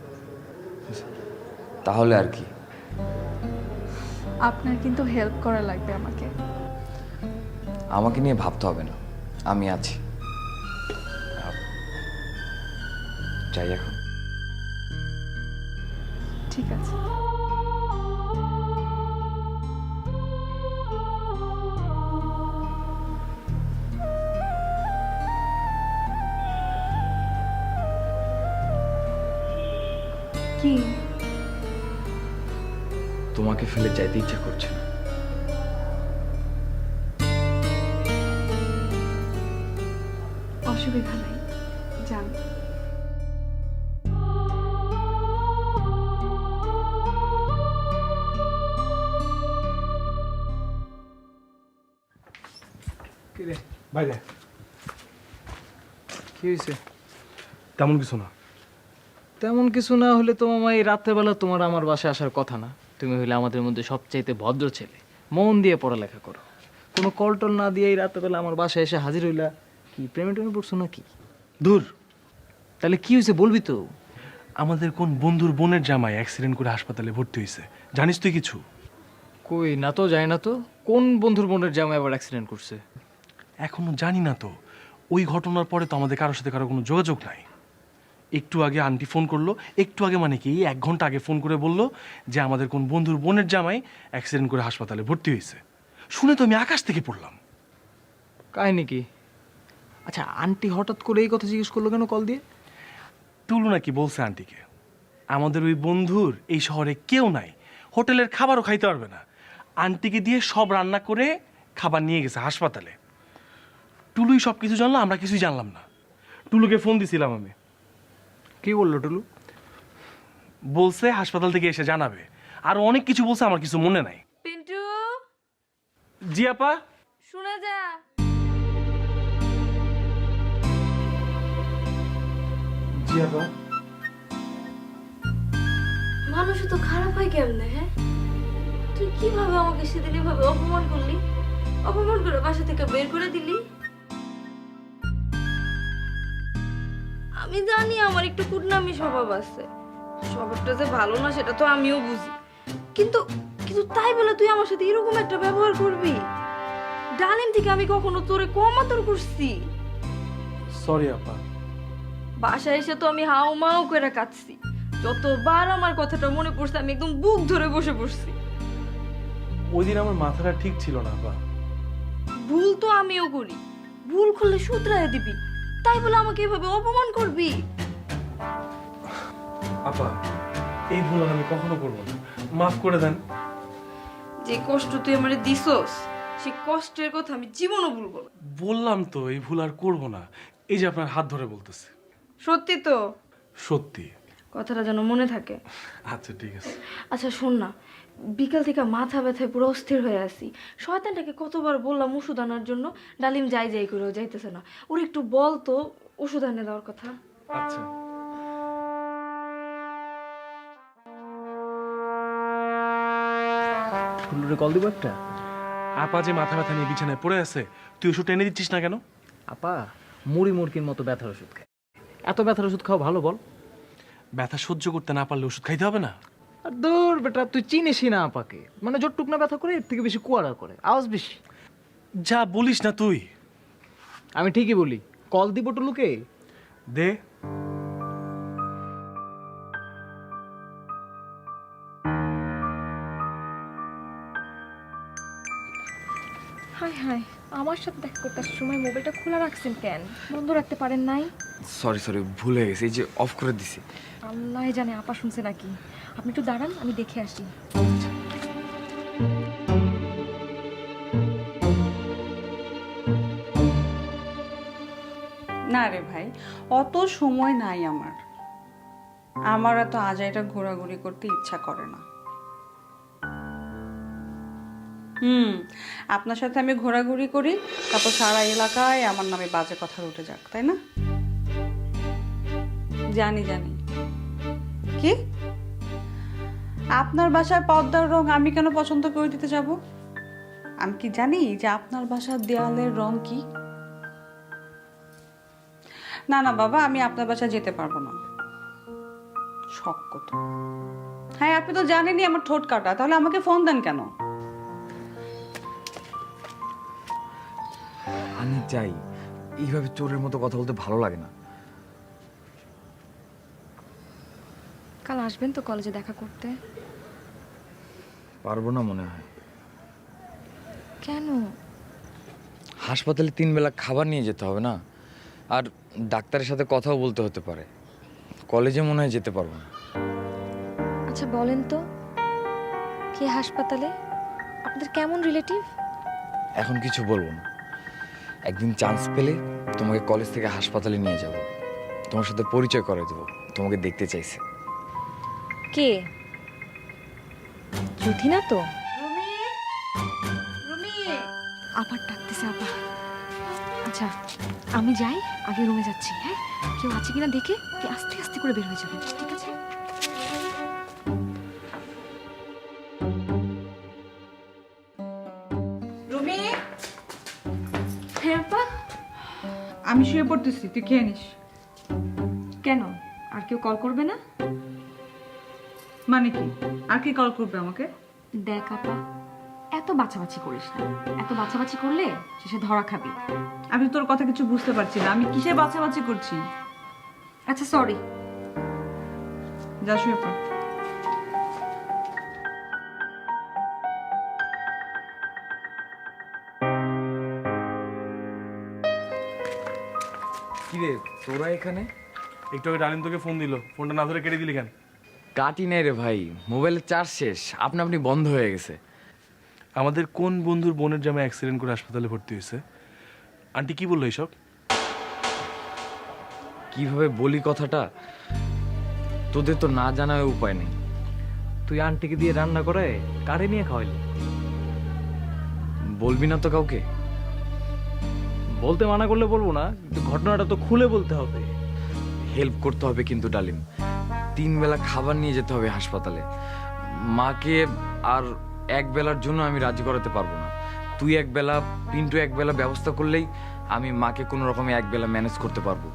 [SPEAKER 6] তাহলে আর কি?
[SPEAKER 10] আপনার কিন্তু হেল্প করা লাগবে আমাকে।
[SPEAKER 6] আমাকে নিয়ে ভাবতে হবে না, আমি আছি। যাই এখন।
[SPEAKER 10] ঠিক আছে। কি?
[SPEAKER 6] তোমাকে ফেলে যাইতে ইচ্ছা করছে না।
[SPEAKER 10] অসুবিধা নেই, যান।
[SPEAKER 9] বাইরে
[SPEAKER 11] কি হয়েছে?
[SPEAKER 9] তেমন কিছু না।
[SPEAKER 11] তেমন কিছু না হলে তো মামা এই রাত্রেবেলা তোমার আমার বাসায় আসার কথা না। তুমি হইলে আমাদের মধ্যে সবচাইতে ভদ্র ছেলে, মন দিয়ে পড়ালেখা করো। কোনো কল টল না দিয়ে এই রাত্রেবেলা আমার বাসায় এসে হাজির হইলা। কি প্রেমে টেমে পড়ছো নাকি?
[SPEAKER 9] দূর।
[SPEAKER 11] তাহলে কি হয়েছে বলবি তো?
[SPEAKER 9] আমাদের কোন বন্ধুর বোনের জামাই অ্যাক্সিডেন্ট করে হাসপাতালে ভর্তি হয়েছে, জানিস তুই কিছু?
[SPEAKER 11] কই না তো, যায় না তো। কোন বন্ধুর বোনের জামাই আবার অ্যাক্সিডেন্ট করছে?
[SPEAKER 9] এখনো জানি না তো। ওই ঘটনার পরে তো আমাদের কারোর সাথে কারো কোনো যোগাযোগ নাই। একটু আগে আন্টি ফোন করলো, একটু আগে মানে কি 1 ঘন্টা আগে ফোন করে বললো যে আমাদের কোন বন্ধুর বোনের জামাই অ্যাক্সিডেন্ট করে হাসপাতালে ভর্তি হয়েছে। শুনে তো আমি আকাশ থেকে পড়লাম।
[SPEAKER 11] কাহিনী কি? আচ্ছা, আন্টি হঠাৎ করে এই কথা জিজ্ঞেস করলো কেন কল দিয়ে?
[SPEAKER 9] টুলু নাকি বলছে আন্টিকে আমাদের ওই বন্ধুর এই শহরে কেউ নাই, হোটেলের খাবারও খাইতে পারবে না, আন্টিকে দিয়ে সব রান্না করে খাবার নিয়ে গেছে হাসপাতালে। টুলুই সব কিছু জানলো, আমরা কিছুই জানলাম না। টুলুকে ফোন দিছিলাম আমি।
[SPEAKER 11] কি বললো টুলু?
[SPEAKER 9] বলছে হাসপাতাল থেকে এসে জানাবে, আর অনেক কিছু বলছে, আমার কিছু মনে নাই।
[SPEAKER 8] পিন্টু,
[SPEAKER 9] জি আপা।
[SPEAKER 8] শুনে যা।
[SPEAKER 9] জি আপা।
[SPEAKER 7] মানুষ তো খারাপ হয় কেমনে? হ্যাঁ, তুই কিভাবে আমাকে সেদিন এভাবে অপমান করলি, অপমান করে বাসা থেকে বের করে দিলি? আমি জানি আমার একটু কুটনামি স্বভাব আছে, স্বভাবটা যে ভালো না সেটা তো আমিও বুঝি, কিন্তু কিন্তু তাই বলে তুই আমার সাথে এরকম একটা ব্যবহার করবি? ডালিম থেকে আমি কখনো তোরে কম আদর করছি?
[SPEAKER 9] সরি আপা।
[SPEAKER 7] বাসায় এসে তো আমি হাও মাও করে কাঁদছি। যতবার আমার কথাটা মনে পড়ছে আমি একদম বুক ধরে বসে পড়ছি।
[SPEAKER 9] ওই দিন আমার মাথাটা ঠিক ছিল না আপা।
[SPEAKER 7] ভুল তো আমিও করি, ভুল করলে শুধরায় দিবি, তাই বলে আমাকে এভাবে অপমান করবি?
[SPEAKER 9] আপা এই ভুল আর আমি কখনো করবো না, মাফ করে দেন।
[SPEAKER 7] যে কষ্ট তুই আমারে দিছস সেই কষ্টের কথা আমি জীবনও ভুলবো না।
[SPEAKER 9] বললাম তো এই ভুল আর করবো না। এই যে আপনার হাত ধরে বলতেছে।
[SPEAKER 7] সত্যি তো?
[SPEAKER 9] সত্যি।
[SPEAKER 7] কথাটা যেন মনে থাকে।
[SPEAKER 9] আচ্ছা ঠিক আছে।
[SPEAKER 7] আচ্ছা শোন না, বিকাল থেকে মাথা ব্যথায় পুরো অস্থির হয়ে আছি। শয়তানটাকে কতবার বললাম ওষুধ আনার জন্য, ডালিম যাই যাই করেও যাইতেছে না। ওর একটু বল তো ওষুধ এনে দেওয়ার কথা।
[SPEAKER 9] আচ্ছা
[SPEAKER 6] টুলুরে কল দিব একটা।
[SPEAKER 9] আপা যে মাথা ব্যথা নিয়ে বিছানায় পড়ে আছে, তুই ওষুধ এনে দিচ্ছিস না কেন?
[SPEAKER 6] আপা মুড়ি মুরগির মতো ব্যথার ওষুধ খায়। এত ব্যথার ওষুধ খাও ভালো বল?
[SPEAKER 9] ব্যথা সহ্য করতে না পারলে ওষুধ খাইতে হবে না?
[SPEAKER 6] আর দূর বেটা, তুই চিনিসই না আপাকে। মানে যতটুক না ব্যথা করে এর থেকে বেশি কুয়ারা করে, আওয়াজ বেশি।
[SPEAKER 9] যা বলিস না তুই।
[SPEAKER 6] আমি ঠিকই বলি। কল দিব টুলুকে।
[SPEAKER 9] দে।
[SPEAKER 10] হাই হাই, আমার সাথে দেখা করতে আসার সময় মোবাইলটা খোলা রাখছেন কেন? বন্ধ রাখতে পারেন নাই?
[SPEAKER 6] সরি সরি, ভুল হয়ে গেছে, এই যে অফ করে দিছি।
[SPEAKER 10] আল্লাহ জানে আপা শুনছে নাকি। আপনি একটু দাঁড়ান, আমি দেখে আসি।
[SPEAKER 12] না রে ভাই, অত সময় নাই আমার। আমার এত আজাইটা ঘোরাঘুরি করতে ইচ্ছা করে না। আপনার সাথে আমি ঘোরাঘুরি করি, তারপর সারা এলাকায় আমার নামে বাজে কথা উঠে যাক, তাই না? জানি জানি। কি আপনার বাসার পর্দার রং আমি কেন পছন্দ করে দিতে যাব? আমি কি জানি যে আপনার বাসার দেয়ালের রং কি? না না বাবা, আমি আপনার বাসায় যেতে পারবো না। শখ কত। হ্যাঁ আপনি তো জানেনই আমার ঠোঁট কাটা, তাহলে আমাকে ফোন দেন কেন?
[SPEAKER 6] আমি চাই, এইভাবে চোরের মতো কথা বলতে ভালো লাগে না।
[SPEAKER 10] কাল আসবেন তো কলেজে দেখা করতে?
[SPEAKER 6] পারবো না মনে হয়।
[SPEAKER 10] কেন?
[SPEAKER 6] হাসপাতালে 3 বেলা খাবার নিয়ে যেতে হবে না, আর ডাক্তারের সাথে কথাও বলতে হতে পারে। কলেজে মনে হয় যেতে পারবো না।
[SPEAKER 10] আচ্ছা বলেন তো, কে হাসপাতালে? আপনাদের কেমন রিলেটিভ?
[SPEAKER 6] এখন কিছু বলবো না। একদিন চান্স পেলে তোমাকে কলেজ থেকে হাসপাতালে নিয়ে যাব, তোমার সাথে পরিচয় করে দেবো। তোমাকে দেখতে চাইছে।
[SPEAKER 10] কে? জ্যোতি না তো?
[SPEAKER 12] রুমি, রুমি।
[SPEAKER 10] আবার ডাকতেছে আপা। আচ্ছা আমি যাই, আগে রুমে যাচ্ছি। হ্যাঁ, কেউ আছে কিনা দেখে তুই আস্তে আস্তে করে বের হয়ে যাবেন, ঠিক আছে?
[SPEAKER 12] রুমি,
[SPEAKER 10] হ্যাঁ আপা।
[SPEAKER 12] আমি শুয়ে পড়তেছি, তুই খেয়ে নিস।
[SPEAKER 8] কেন, আর কেউ কল করবে না?
[SPEAKER 12] মানে কি, আর কি কল করবে আমাকে?
[SPEAKER 8] দেখ আপা, এত বাছাবাছি করিস না। এত বাছাবাছি করলে শেষে ধরা খাবি।
[SPEAKER 12] আমি তোর কথা কিছু বুঝতে পারছি না। আমি কিসে বাছাবাছি করছি?
[SPEAKER 8] আচ্ছা সরি।
[SPEAKER 12] যা শুয়ে পড়।
[SPEAKER 6] কিরে তোরা এখানে?
[SPEAKER 9] একটু আগে ডালিম তোকে ফোন দিল, ফোনটা না ধরে কেটে দিলি কেন?
[SPEAKER 6] কাটি নাই রে ভাই, মোবাইলের চার্জ শেষ, আপনা আপনি বন্ধ হয়ে গেছে।
[SPEAKER 9] আমাদের কোন বন্ধুর বোনের জামাই অ্যাক্সিডেন্ট করে হাসপাতালে ভর্তি হয়েছে? আন্টি কি বললো এইসব?
[SPEAKER 6] কিভাবে বলি কথাটা, তোদের তো না জানার উপায় নেই।
[SPEAKER 2] তুই আন্টিকে দিয়ে রান্না করে কারে নিয়ে খাওয়াইলি?
[SPEAKER 6] বলবি না তো কাউকে?
[SPEAKER 2] বলতে মানা করলে বলবো না, কিন্তু ঘটনাটা তো খুলে বলতে হবে।
[SPEAKER 6] হেল্প করতে হবে কিন্তু ডালিম। 3 বেলা খাবার নিয়ে যেতে হবে হাসপাতালে। মাকে আর 1 বেলার জন্য আমি রাজি করাতে পারবো না। তুই 1 বেলা, পিন্টু 1 বেলা ব্যবস্থা করলেই আমি মাকে কোনো রকমে 1 বেলা ম্যানেজ করতে পারবো।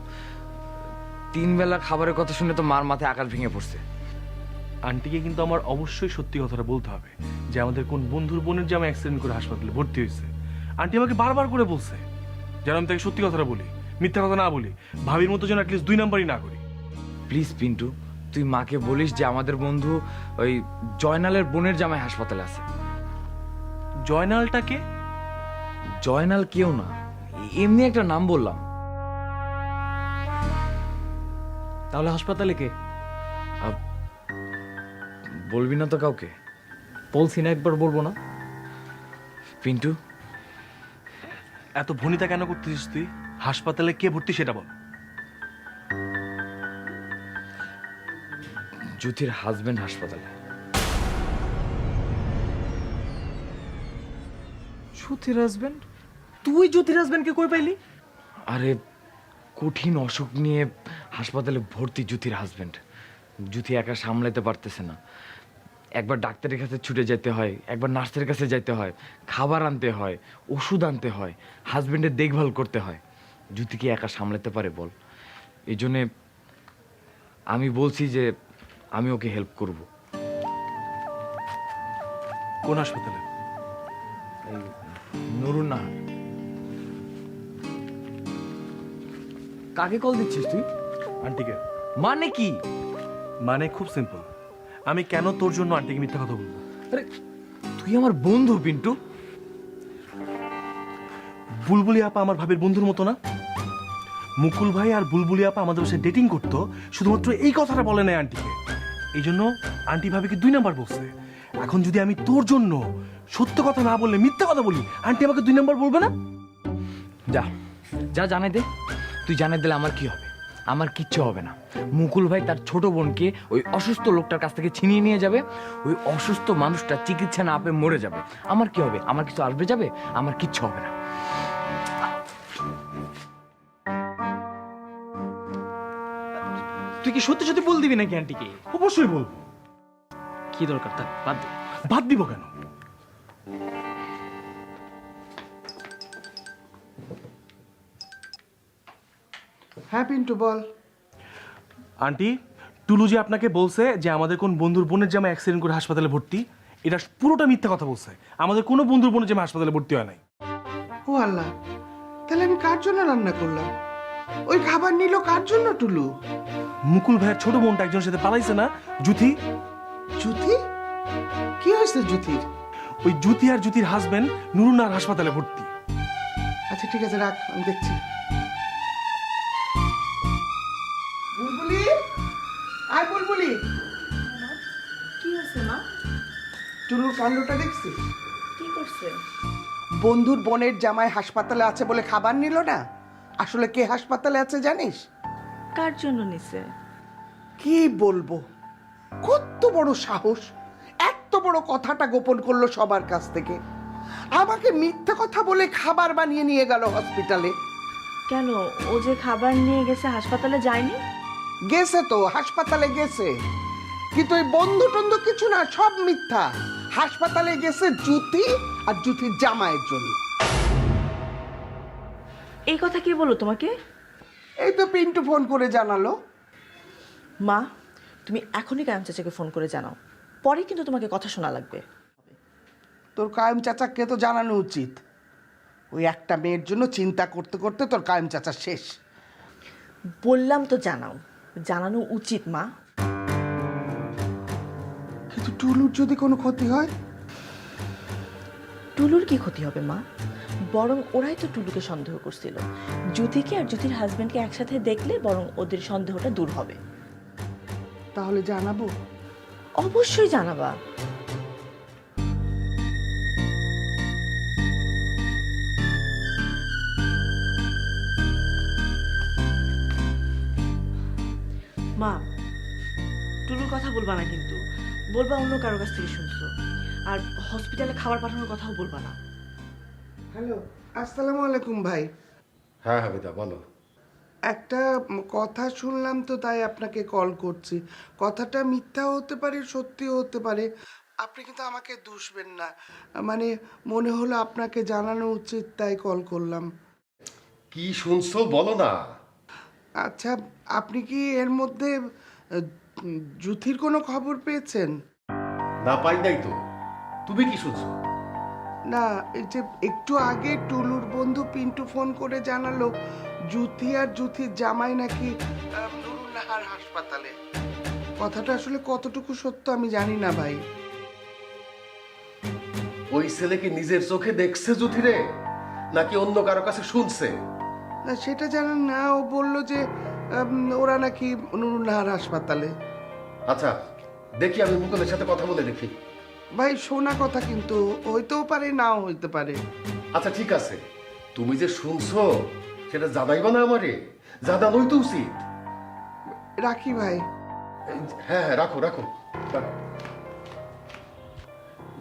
[SPEAKER 6] 3 বেলা খাবারের কথা শুনে তো মার মাথায় আকাশ ভেঙে পড়ছে।
[SPEAKER 9] আন্টিকে কিন্তু আমার অবশ্যই সত্যি কথাটা বলতে হবে যে আমাদের কোন বন্ধুর বোনের জামাই অ্যাক্সিডেন্ট করে হাসপাতালে ভর্তি হয়েছে। আন্টি আমাকে বারবার করে বলছে যেন আমি তাকে সত্যি কথাটা বলি, মিথ্যা কথা না বলি, ভাবির মতো যেন অ্যাটলিস্ট 2 নাম্বারই না করি।
[SPEAKER 6] প্লিজ পিন্টু, তুই মাকে বলিস যে আমাদের বন্ধু ওই জয়নালের বোনের জামাই হাসপাতালে আছে।
[SPEAKER 9] জয়নালটাকে?
[SPEAKER 6] জয়নাল কেউ না, এমনি একটা নাম বললাম।
[SPEAKER 2] তাহলে হাসপাতালে কে?
[SPEAKER 6] বলবি না তো কাউকে?
[SPEAKER 2] বলছি না, একবার বলবো না?
[SPEAKER 6] পিন্টু,
[SPEAKER 9] এত ভনিতা কেন করতেছিস তুই? হাসপাতালে কে ভর্তি সেটা বল।
[SPEAKER 6] জ্যোতির হাজবেন্ড হাসপাতালে।
[SPEAKER 2] জ্যোতির হাজবেন্ড? তুই জ্যোতির হাজবেন্ডকে কই পাইলি?
[SPEAKER 6] আরে কঠিন অসুখ নিয়ে হাসপাতালে ভর্তি জ্যোতির হাজবেন্ড। জ্যোতি একা সামলাতে পারতেছে না, একবার ডাক্তারের কাছে ছুটে যেতে হয়, একবার নার্সের কাছে যেতে হয়, খাবার আনতে হয়, ওষুধ আনতে হয়, হাজবেন্ডের দেখভাল করতে হয়। জ্যোতি কি একা সামলাতে পারে বল? এই জন্যে আমি বলছি যে আমি ওকে হেল্প করব।
[SPEAKER 9] কোন হাসপাতালে?
[SPEAKER 6] নুরুন না। কাকে কল দিচ্ছিস তুই?
[SPEAKER 9] আন্টিকে।
[SPEAKER 6] মানে কি?
[SPEAKER 9] মানে খুব সিম্পল, আমি কেন তোর জন্য আন্টিকে মিথ্যা কথা বলবো?
[SPEAKER 6] আরে তুই আমার বন্ধু পিন্টু।
[SPEAKER 9] বুলবুলি আপা আমার ভাবির বন্ধুর মতো না? মুকুল ভাই আর বুলবুলি আপা আমাদের সাথে ডেটিং করতো, শুধুমাত্র এই কথাটা বলে নাই আন্টিকে। এই জন্য আন্টি ভাবিকে 2 নাম্বার বলছে। এখন যদি আমি তোর জন্য সত্য কথা না বললে মিথ্যা কথা বলি, আন্টি আমাকে 2 নাম্বার বলবে না?
[SPEAKER 6] যা যা জানাই দে। তুই জানাই দিলে আমার কি হবে? আমার কিচ্ছু হবে না। মুকুল ভাই তার ছোট বোনকে ওই অসুস্থ লোকটার কাছ থেকে ছিনিয়ে নিয়ে যাবে, ওই অসুস্থ মানুষটা চিকিৎসা না পেয়ে মরে যাবে। আমার কি হবে? আমার কিছু আসবে যাবে? আমার কিচ্ছু হবে না।
[SPEAKER 2] তুই কি সত্যি সত্যি বল দিবি নাকি আন্টিকে?
[SPEAKER 9] অবশ্যই বলবো।
[SPEAKER 2] কি দরকার? থাক, বাদ দে।
[SPEAKER 9] বাদ দিব কেন?
[SPEAKER 5] হ্যাঁ পিন্টু বল।
[SPEAKER 9] আন্টি, টুলু যে আপনাকে বলছে যে আমাদের কোন বন্ধুর বোনের জামাই অ্যাক্সিডেন্ট করে হাসপাতালে ভর্তি, এটা পুরোটা মিথ্যা কথা বলছে। আমাদের কোনো বন্ধুর বোনের জামাই হাসপাতালে ভর্তি হয় নাই।
[SPEAKER 5] ও আল্লাহ, তাহলে আমি কার জন্য রান্না করলাম? ওই খাবার নিল কার জন্য টুলু?
[SPEAKER 9] মুকুল ভাইয়ের ছোট বোনটা একজনের সাথে পালাইছে না, জুথি।
[SPEAKER 5] জ্যোতি? কি হয়েছে জ্যোতির?
[SPEAKER 9] ওই জুথি আর জুথির হাজবেন্ড নুরুনার হাসপাতালে ভর্তি।
[SPEAKER 5] আচ্ছা ঠিক আছে, রাখ, আমি দেখছি। বুলবুলি, আয় বুলবুলি।
[SPEAKER 7] কি হয়েছে মা?
[SPEAKER 5] টুলুর কাণ্ডটা দেখছিস?
[SPEAKER 7] কি করছে?
[SPEAKER 5] বন্ধুর বোনের জামাই হাসপাতালে আছে বলে খাবার নিল না। আসলে কে হাসপাতালে আছে জানিস?
[SPEAKER 7] কার জন্য নিছে?
[SPEAKER 5] কি বলবো, কত বড় সাহস, এত বড় কথাটা গোপন করলো সবার কাছ থেকে। আমাকে মিথ্যা কথা বলে খাবার বানিয়ে নিয়ে গেল হসপিটালে।
[SPEAKER 7] কেন, ও যে খাবার নিয়ে গেছে হাসপাতালে যায়নি?
[SPEAKER 5] গেছে তো, হাসপাতালে গেছে, কিন্তু ওই বন্ধু টন্ধু কিছু না, সব মিথ্যা। হাসপাতালে গেছে জুতি আর জুতির জামাইয়ের জন্য।
[SPEAKER 7] এই কথা কে বললো তোমাকে?
[SPEAKER 5] এই তো পিন্টু ফোন করে জানালো।
[SPEAKER 7] মা, তুমি এখনই কায়েম চাচাকে ফোন করে জানাও, পরে কিন্তু তোমাকে কথা শোনা লাগবে।
[SPEAKER 5] তোর কায়েম চাচাকে তো জানানো উচিত। ওই একটা মেয়ের জন্য চিন্তা করতে করতে তোর কায়েম চাচা শেষ।
[SPEAKER 7] বললাম তো জানাও, জানানো উচিত মা।
[SPEAKER 5] কিন্তু টুলুর যদি কোনো ক্ষতি হয়?
[SPEAKER 7] টুলুর কি ক্ষতি হবে মা? বরং ওরাই তো টুলুকে সন্দেহ করছিল। জ্যোতিকে আর জ্যোতির হাজবেন্ডকে একসাথে দেখলে বরং ওদের সন্দেহটা দূর হবে।
[SPEAKER 5] তাহলে জানাবো?
[SPEAKER 7] অবশ্যই জানাবা। মা, টুলুর কথা বলবা না কিন্তু, বলবা অন্য কারো কাছ থেকে শুনছো। আর হসপিটালে খাবার পাঠানোর কথাও বলবা না।
[SPEAKER 5] হ্যালো, আসসালামু আলাইকুম ভাই।
[SPEAKER 4] হ্যাঁ হামিদা বলো।
[SPEAKER 5] একটা কথা শুনলাম তো, তাই আপনাকে কল করছি। কথাটা মিথ্যা হতে পারে, সত্যিও হতে পারে। আপনি কিন্তু আমাকে দুষবেন না, মানে মনে হলো আপনাকে জানানো উচিত, তাই কল করলাম।
[SPEAKER 4] কি শুনছো বলো না।
[SPEAKER 5] আচ্ছা, আপনি কি এর মধ্যে জ্যোতির কোনো খবর পেয়েছেন?
[SPEAKER 4] না, পাই নাই তো। তুমি কি শুনছো?
[SPEAKER 5] না, এই যে একটু আগে টুলুর বন্ধু পিন্টু ফোন করে জানালো জ্যোতি আর জ্যোতির জামাই নাকি নুরুন্নাহার হাসপাতালে। কথাটা আসলে কতটুকু সত্য আমি জানি না ভাই।
[SPEAKER 4] ওই ছেলে কি নিজের চোখে দেখছে জ্যোতিরে, নাকি অন্য কারো কাছে শুনছে?
[SPEAKER 5] না, সেটা জানেন না। ও বলল যে ওরা নাকি নুরুন্নাহার হাসপাতালে।
[SPEAKER 4] আচ্ছা, দেখি আমি মুকুলের সাথে কথা বলে দেখি।
[SPEAKER 5] ভাই শোনা কথা, কিন্তু হইতেও পারে নাও হইতে পারে।
[SPEAKER 4] আচ্ছা ঠিক আছে, তুমি যে শুনছো সেটা জানাইবা না আমারে? জানানোই তো উচিত।
[SPEAKER 5] রাখি ভাই।
[SPEAKER 4] হ্যাঁ হ্যাঁ, রাখো রাখো রাখো।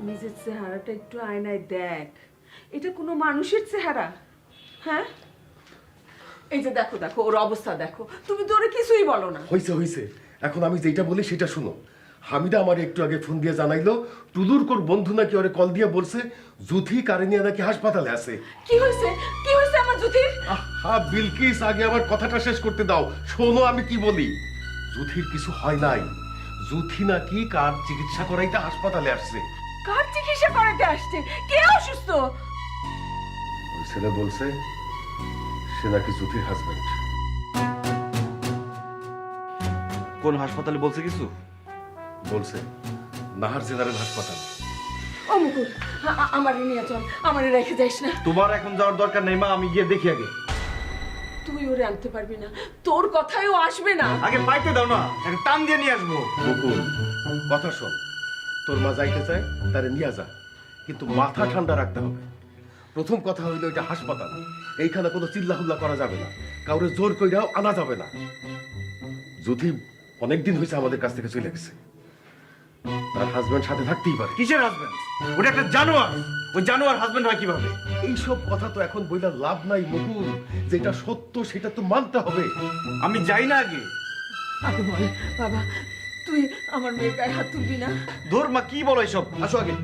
[SPEAKER 3] নিজের চেহারাটা একটু আয়নায় দেখ। এটা কোনো মানুষের চেহারা? হ্যাঁ, এই যে দেখো দেখো ওর অবস্থা দেখো। তুমি তো ওরে কিছুই বলো না।
[SPEAKER 4] হইছে হইছে, এখন আমি যেটা বলি সেটা শুনো। হামিদা আমার একটু আগে ফোন দিয়ে জানাইলো টুলুর কোর বন্ধু নাকি ওরে কল দিয়ে বলছে জ্যোতি কারেনিয়া নাকি হাসপাতালে আছে।
[SPEAKER 3] কি হয়েছে? কি হয়েছে আমার জ্যোতির?
[SPEAKER 4] হ্যাঁ বিলকিস, আগে আমার কথাটা শেষ করতে দাও। শোনো আমি কি বলি। জ্যোতির কিছু হয় নাই। জ্যোতি নাকি কার চিকিৎসা করাইতে হাসপাতালে আসছে।
[SPEAKER 3] কার চিকিৎসা করাতে আসছে? কে অসুস্থ?
[SPEAKER 4] ওই ছেলে বলছে সে নাকি জ্যোতির হাজবেন্ড।
[SPEAKER 6] কোন হাসপাতালে বলছে কিছু?
[SPEAKER 4] বলছে নাহার জেনারেল হাসপাতাল।
[SPEAKER 3] ও মুকুল, আমারে নিয়ে চল, আমারে রেখে যাইস না।
[SPEAKER 6] তোমার এখন যাওয়ার দরকার নেই মা, আমি গিয়ে দেখি আগে।
[SPEAKER 3] তুই ওরে আনতে পারবি না, তোর কথায়ও আসবে না।
[SPEAKER 6] আগে পাইতে দাও না, একটা টান দিয়ে নিয়ে আসবো।
[SPEAKER 4] মুকুল, কথা শোন। তোর মা যাইতে চায় তারে নিয়ে যা, কিন্তু মাথা ঠান্ডা রাখতে হবে। প্রথম কথা হইলো এটা হাসপাতাল, এইখানে কোনো চিল্লাহুল্লা করা যাবে না, কাউরে জোর কইরাও আনা যাবে না। জ্যোতি অনেকদিন হয়েছে আমাদের কাছ থেকে চলে গেছে। তার হাজবেন্ড সাথে থাকতেই পারে।
[SPEAKER 6] কিসের হাজবেন্ড? ওটা একটা জানোয়ার। ওই জানোয়ার হাজবেন্ড হয় কিভাবে?
[SPEAKER 4] এইসব কথা তো এখন বইলা লাভ নাই মুকুল। যেটা সত্য সেটা তো মানতে হবে।
[SPEAKER 6] আমি যাই না আগে।
[SPEAKER 3] আগে বল বাবা, তুই আমার মেয়ের গায়ে হাত তুলবি না।
[SPEAKER 6] ধর মা, কি বলো এসব? আসো আগে।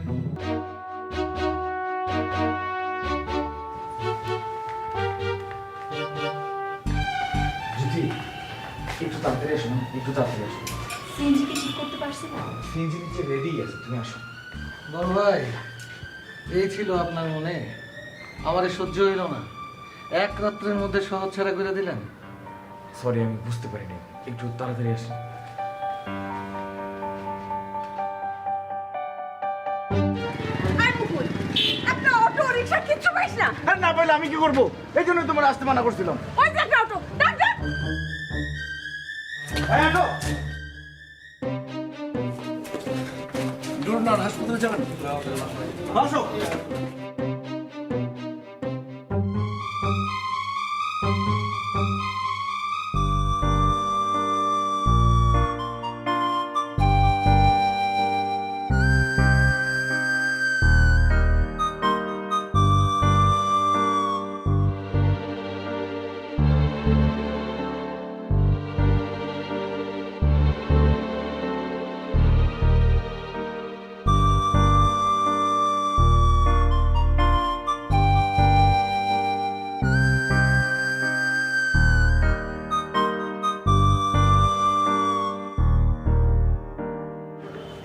[SPEAKER 6] জ্যোতি, একটু তাড়াতাড়ি আসো না, একটু তাড়াতাড়ি আসো।
[SPEAKER 10] সিএনজি কি ঠিক করতে পারছি না?
[SPEAKER 6] সিএনজি নিচে রেডি আছে, তুমি আসো।
[SPEAKER 11] বড় ভাই, এই ছিল আপনার মনে? আমারে সহ্য হইল না, এক রাত্রের মধ্যে শহর ছাড়া করে দিলেন।
[SPEAKER 6] সরি, আমি বুঝতে পারিনি, একটু তাড়াতাড়ি আসো।
[SPEAKER 3] আর মুকুল, একটা অটো রিকশা কিচ্ছু পাইস না।
[SPEAKER 6] আর না পাইলে আমি কি করবো? এই জন্যই তোমার আসতে মানা করছিলাম।
[SPEAKER 3] ওই যে একটা অটো, ডাক ডাক।
[SPEAKER 9] নুরুন্নাহার হাসপাতালে যাবেন?
[SPEAKER 6] আসো।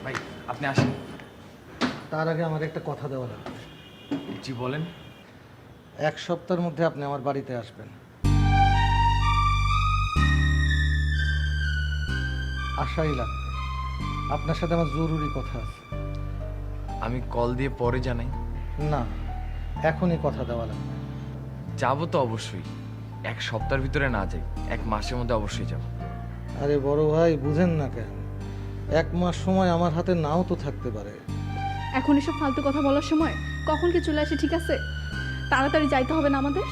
[SPEAKER 6] ভাই, আপনি আসেন।
[SPEAKER 11] তার আগে আমার একটা কথা দেওয়া লাগবে।
[SPEAKER 6] জি বলেন।
[SPEAKER 11] এক সপ্তাহের মধ্যে আপনি আমার বাড়িতে আসবেন। আশাই লাগবে। আপনার সাথে আমার জরুরি কথা আছে।
[SPEAKER 6] আমি কল দিয়ে পরে জানাই।
[SPEAKER 11] না, এখনই কথা দেওয়া লাগবে।
[SPEAKER 6] যাবো তো অবশ্যই, এক সপ্তাহের ভিতরে না যাই, এক মাসের মধ্যে অবশ্যই যাব।
[SPEAKER 11] আরে বড় ভাই, বুঝেন না কেন? এক মাস সময় আমার হাতে নাও তো থাকতে পারে।
[SPEAKER 10] এখন এসব ফালতু কথা বলার সময়? কখন কি চলে আসে, ঠিক আছে? তাড়াতাড়ি যাইতে হবে না আমাদের?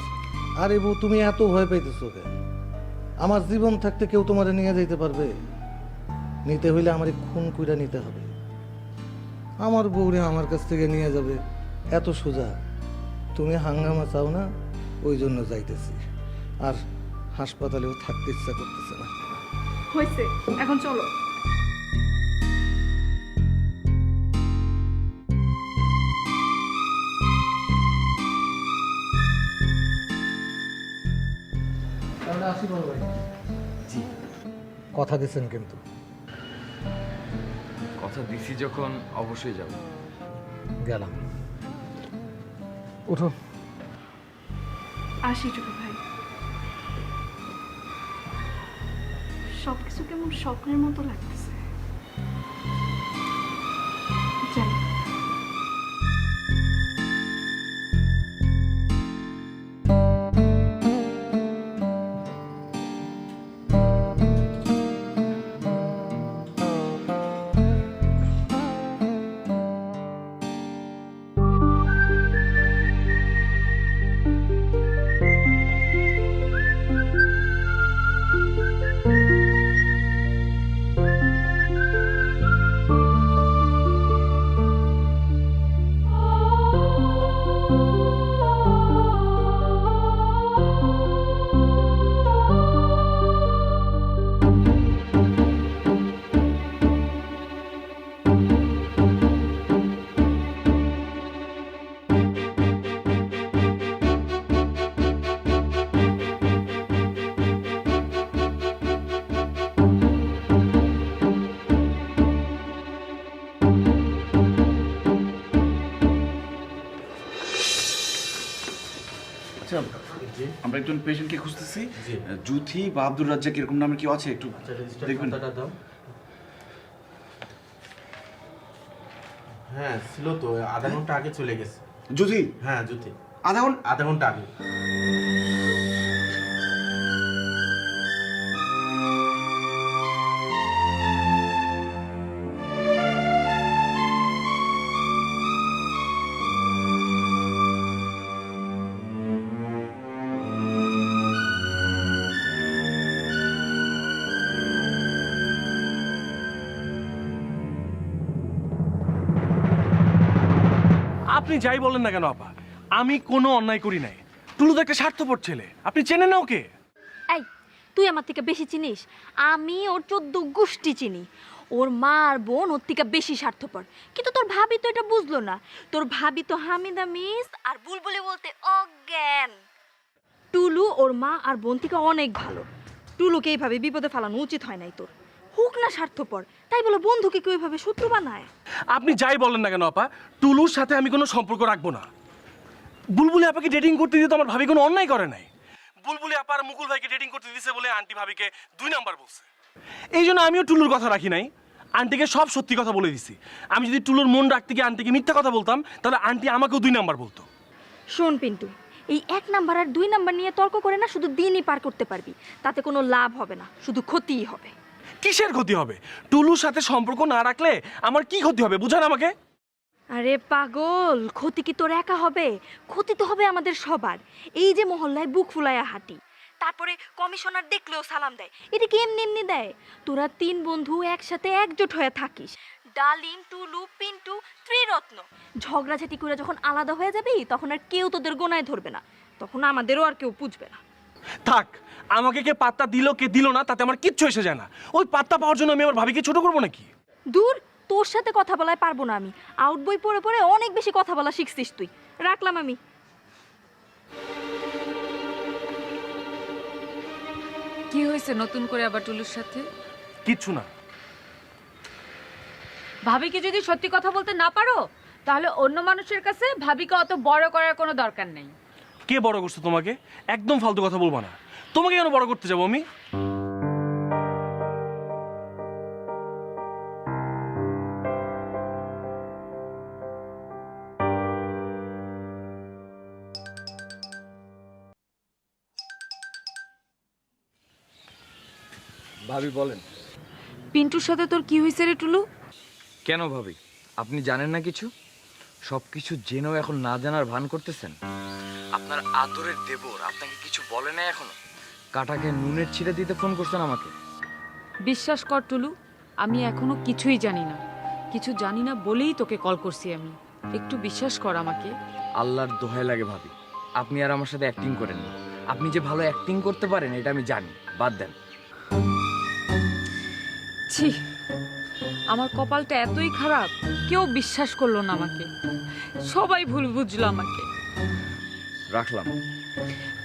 [SPEAKER 11] আরে বউ, তুমি এত ভয় পাইতেছো কেন? আমার জীবন থাকতে কেউ তোমারে নিয়ে যাইতে পারবে? নিতে হইলে আমার খুন কইরা নিতে হবে। আমার বউরে আমার কাছ থেকে নিয়ে যাবে এত সোজা? তুমি হাঙ্গামা চাও না, ওই জন্য যাইতেছি। আর হাসপাতালেও থাকতে ইচ্ছা করতেছে না।
[SPEAKER 10] হয়েছে, এখন চলো।
[SPEAKER 11] তাহলে আসি বড় ভাই।
[SPEAKER 6] জি।
[SPEAKER 11] কথা দিচ্ছেন কিন্তু?
[SPEAKER 6] কথা দিছি যখন অবশ্যই যাব।
[SPEAKER 11] গেলাম। ওঠো।
[SPEAKER 10] আসি ছোট ভাই। সবকিছু কেমন স্বপ্নের মতো লাগতেছে। যাই।
[SPEAKER 13] আচ্ছা, আমরা একজন পেশেন্টকে খুঁজতেছি। জুথি বা আব্দুর রাজ্জাক এরকম নামের কেউ আছে? একটু দেখবেন।
[SPEAKER 14] হ্যাঁ ছিল তো, আধা ঘন্টা আগে চলে গেছে।
[SPEAKER 13] জুথি?
[SPEAKER 14] হ্যাঁ জুথি।
[SPEAKER 13] আধা ঘন্টা
[SPEAKER 14] আগে।
[SPEAKER 9] আপনি যাই বলেন না কেন আপা, আমি কোনো অন্যায় করি নাই। টুলু তো একটা স্বার্থপর ছেলে, আপনি চেনেন না ওকে?
[SPEAKER 15] এই তুই আমার থেকে বেশি চিনিস? আমি ওর 14 গোষ্ঠী চিনি। ওর মা আর বোন ওর থেকে বেশি স্বার্থপর, কিন্তু তোর ভাবি তো এটা বুঝলো না। তোর ভাবি তো হামিদা মিস আর বুলবুলি বলতে অজ্ঞান। টুলু ওর মা আর বোন থেকে অনেক ভালো। টুলুকে এইভাবে বিপদে ফেলানো উচিত হয় নাই তোর। হোক না স্বার্থপর, তাই বলে বন্ধুকে কেউ এইভাবে শত্রু বানায়?
[SPEAKER 9] আপনি যাই বলেন না কেন আপা, টুলুর সাথে আমি কোনো সম্পর্ক রাখবো না। বুলবুলি আপাকে ডেটিং করতে দিয়ে তো আমার ভাবি কোনো অন্যায় করে নাই। বুলবুলি আপা আর মুকুল ভাইকে ডেটিং করতে দিয়েছে বলে আন্টি ভাবিকে 2 নাম্বার বলছে। এই জন্য আমিও টুলুর কথা রাখি নাই, আন্টিকে সব সত্যি কথা বলে দিছি। আমি যদি টুলুর মন রাখতে গিয়ে আন্টিকে মিথ্যা কথা বলতাম, তাহলে আন্টি আমাকেও 2 নাম্বার বলতো।
[SPEAKER 15] শোন পিন্টু, এই 1 নাম্বার আর 2 নাম্বার নিয়ে তর্ক করে না শুধু দিনই পার করতে পারবি, তাতে কোনো লাভ হবে না, শুধু ক্ষতিই হবে।
[SPEAKER 9] কিসের ক্ষতি হবে? টুলুর সাথে সম্পর্ক না রাখলে আমার কি ক্ষতি হবে বুঝান আমাকে।
[SPEAKER 15] আরে পাগল, ক্ষতি কি তোর একা হবে? ক্ষতি তো হবে আমাদের সবার। এই যে মহল্লায় বুক ফুলাইয়া হাঁটি, তারপরে কমিশনার দেখলেও সালাম দেয়, এটা কি এমনি এমনি দেয়? তোরা 3 বন্ধু একসাথে একজোট হয়ে থাকিস, ডালিম, টুলু, পিন্টু, ত্রিরত্ন। ঝগড়াঝাটি করে যখন আলাদা হয়ে যাবি তখন আর কেউ তোদের গোনায় ধরবে না, তখন আমাদেরও আর কেউ পুছবে না।
[SPEAKER 9] থাক, আমাকে কে পাত্তা দিল কে দিল না তাতে আমার কিচ্ছু এসে যায় না। ওই পাত্তা পাওয়ার জন্য আমি আমার ভাবিকে ছোট করবো নাকি?
[SPEAKER 15] দূর, তোর সাথে কথা বলায় পারবো না আমি। আউট বই পড়ে পড়ে অনেক বেশি কথা বলা শিখছিস তুই। রাখলাম আমি।
[SPEAKER 8] কি হয়েছে নতুন করে আবার টুলুর সাথে?
[SPEAKER 9] কিচ্ছু না।
[SPEAKER 8] ভাবিকে যদি সত্যি কথা বলতে না পারো, তাহলে অন্য মানুষের কাছে ভাবিকে অত বড় করার কোনো দরকার নেই।
[SPEAKER 9] কে বড় করছে তোমাকে? একদম ফালতু কথা বলবো না। তোমাকে কেন বড় করতে যাবো আমি?
[SPEAKER 6] ভাবি বলেন।
[SPEAKER 8] পিন্টুর সাথে তোর কি হয়েছে রে টুলু?
[SPEAKER 6] কেন ভাবি, আপনি জানেন না কিছু? সব কিছু জেনেও এখন না জানার ভান করতেছেন? আপনার আদরের দেবর আপনাকে কিছু বলে না এখনো? কাটাকে নুনের ছিঁড়ে দিতে ফোন করছেন আমাকে।
[SPEAKER 8] বিশ্বাস কর টুলু, আমি এখনো কিছুই জানি না। কিছু জানি না বলেই তোকে কল করছি আমি। একটু বিশ্বাস কর আমাকে।
[SPEAKER 6] আল্লাহর দোহাই লাগে ভাবি, আপনি আর আমার সাথে অ্যাক্টিং করেন না। আপনি যে ভালো অ্যাক্টিং করতে পারেন এটা আমি জানি, বাদ দেন।
[SPEAKER 8] ছি, আমার কপালটা এতই খারাপ, কেউ বিশ্বাস করলো না আমাকে। সবাই ভুল বুঝলো আমাকে।
[SPEAKER 6] রাখলাম।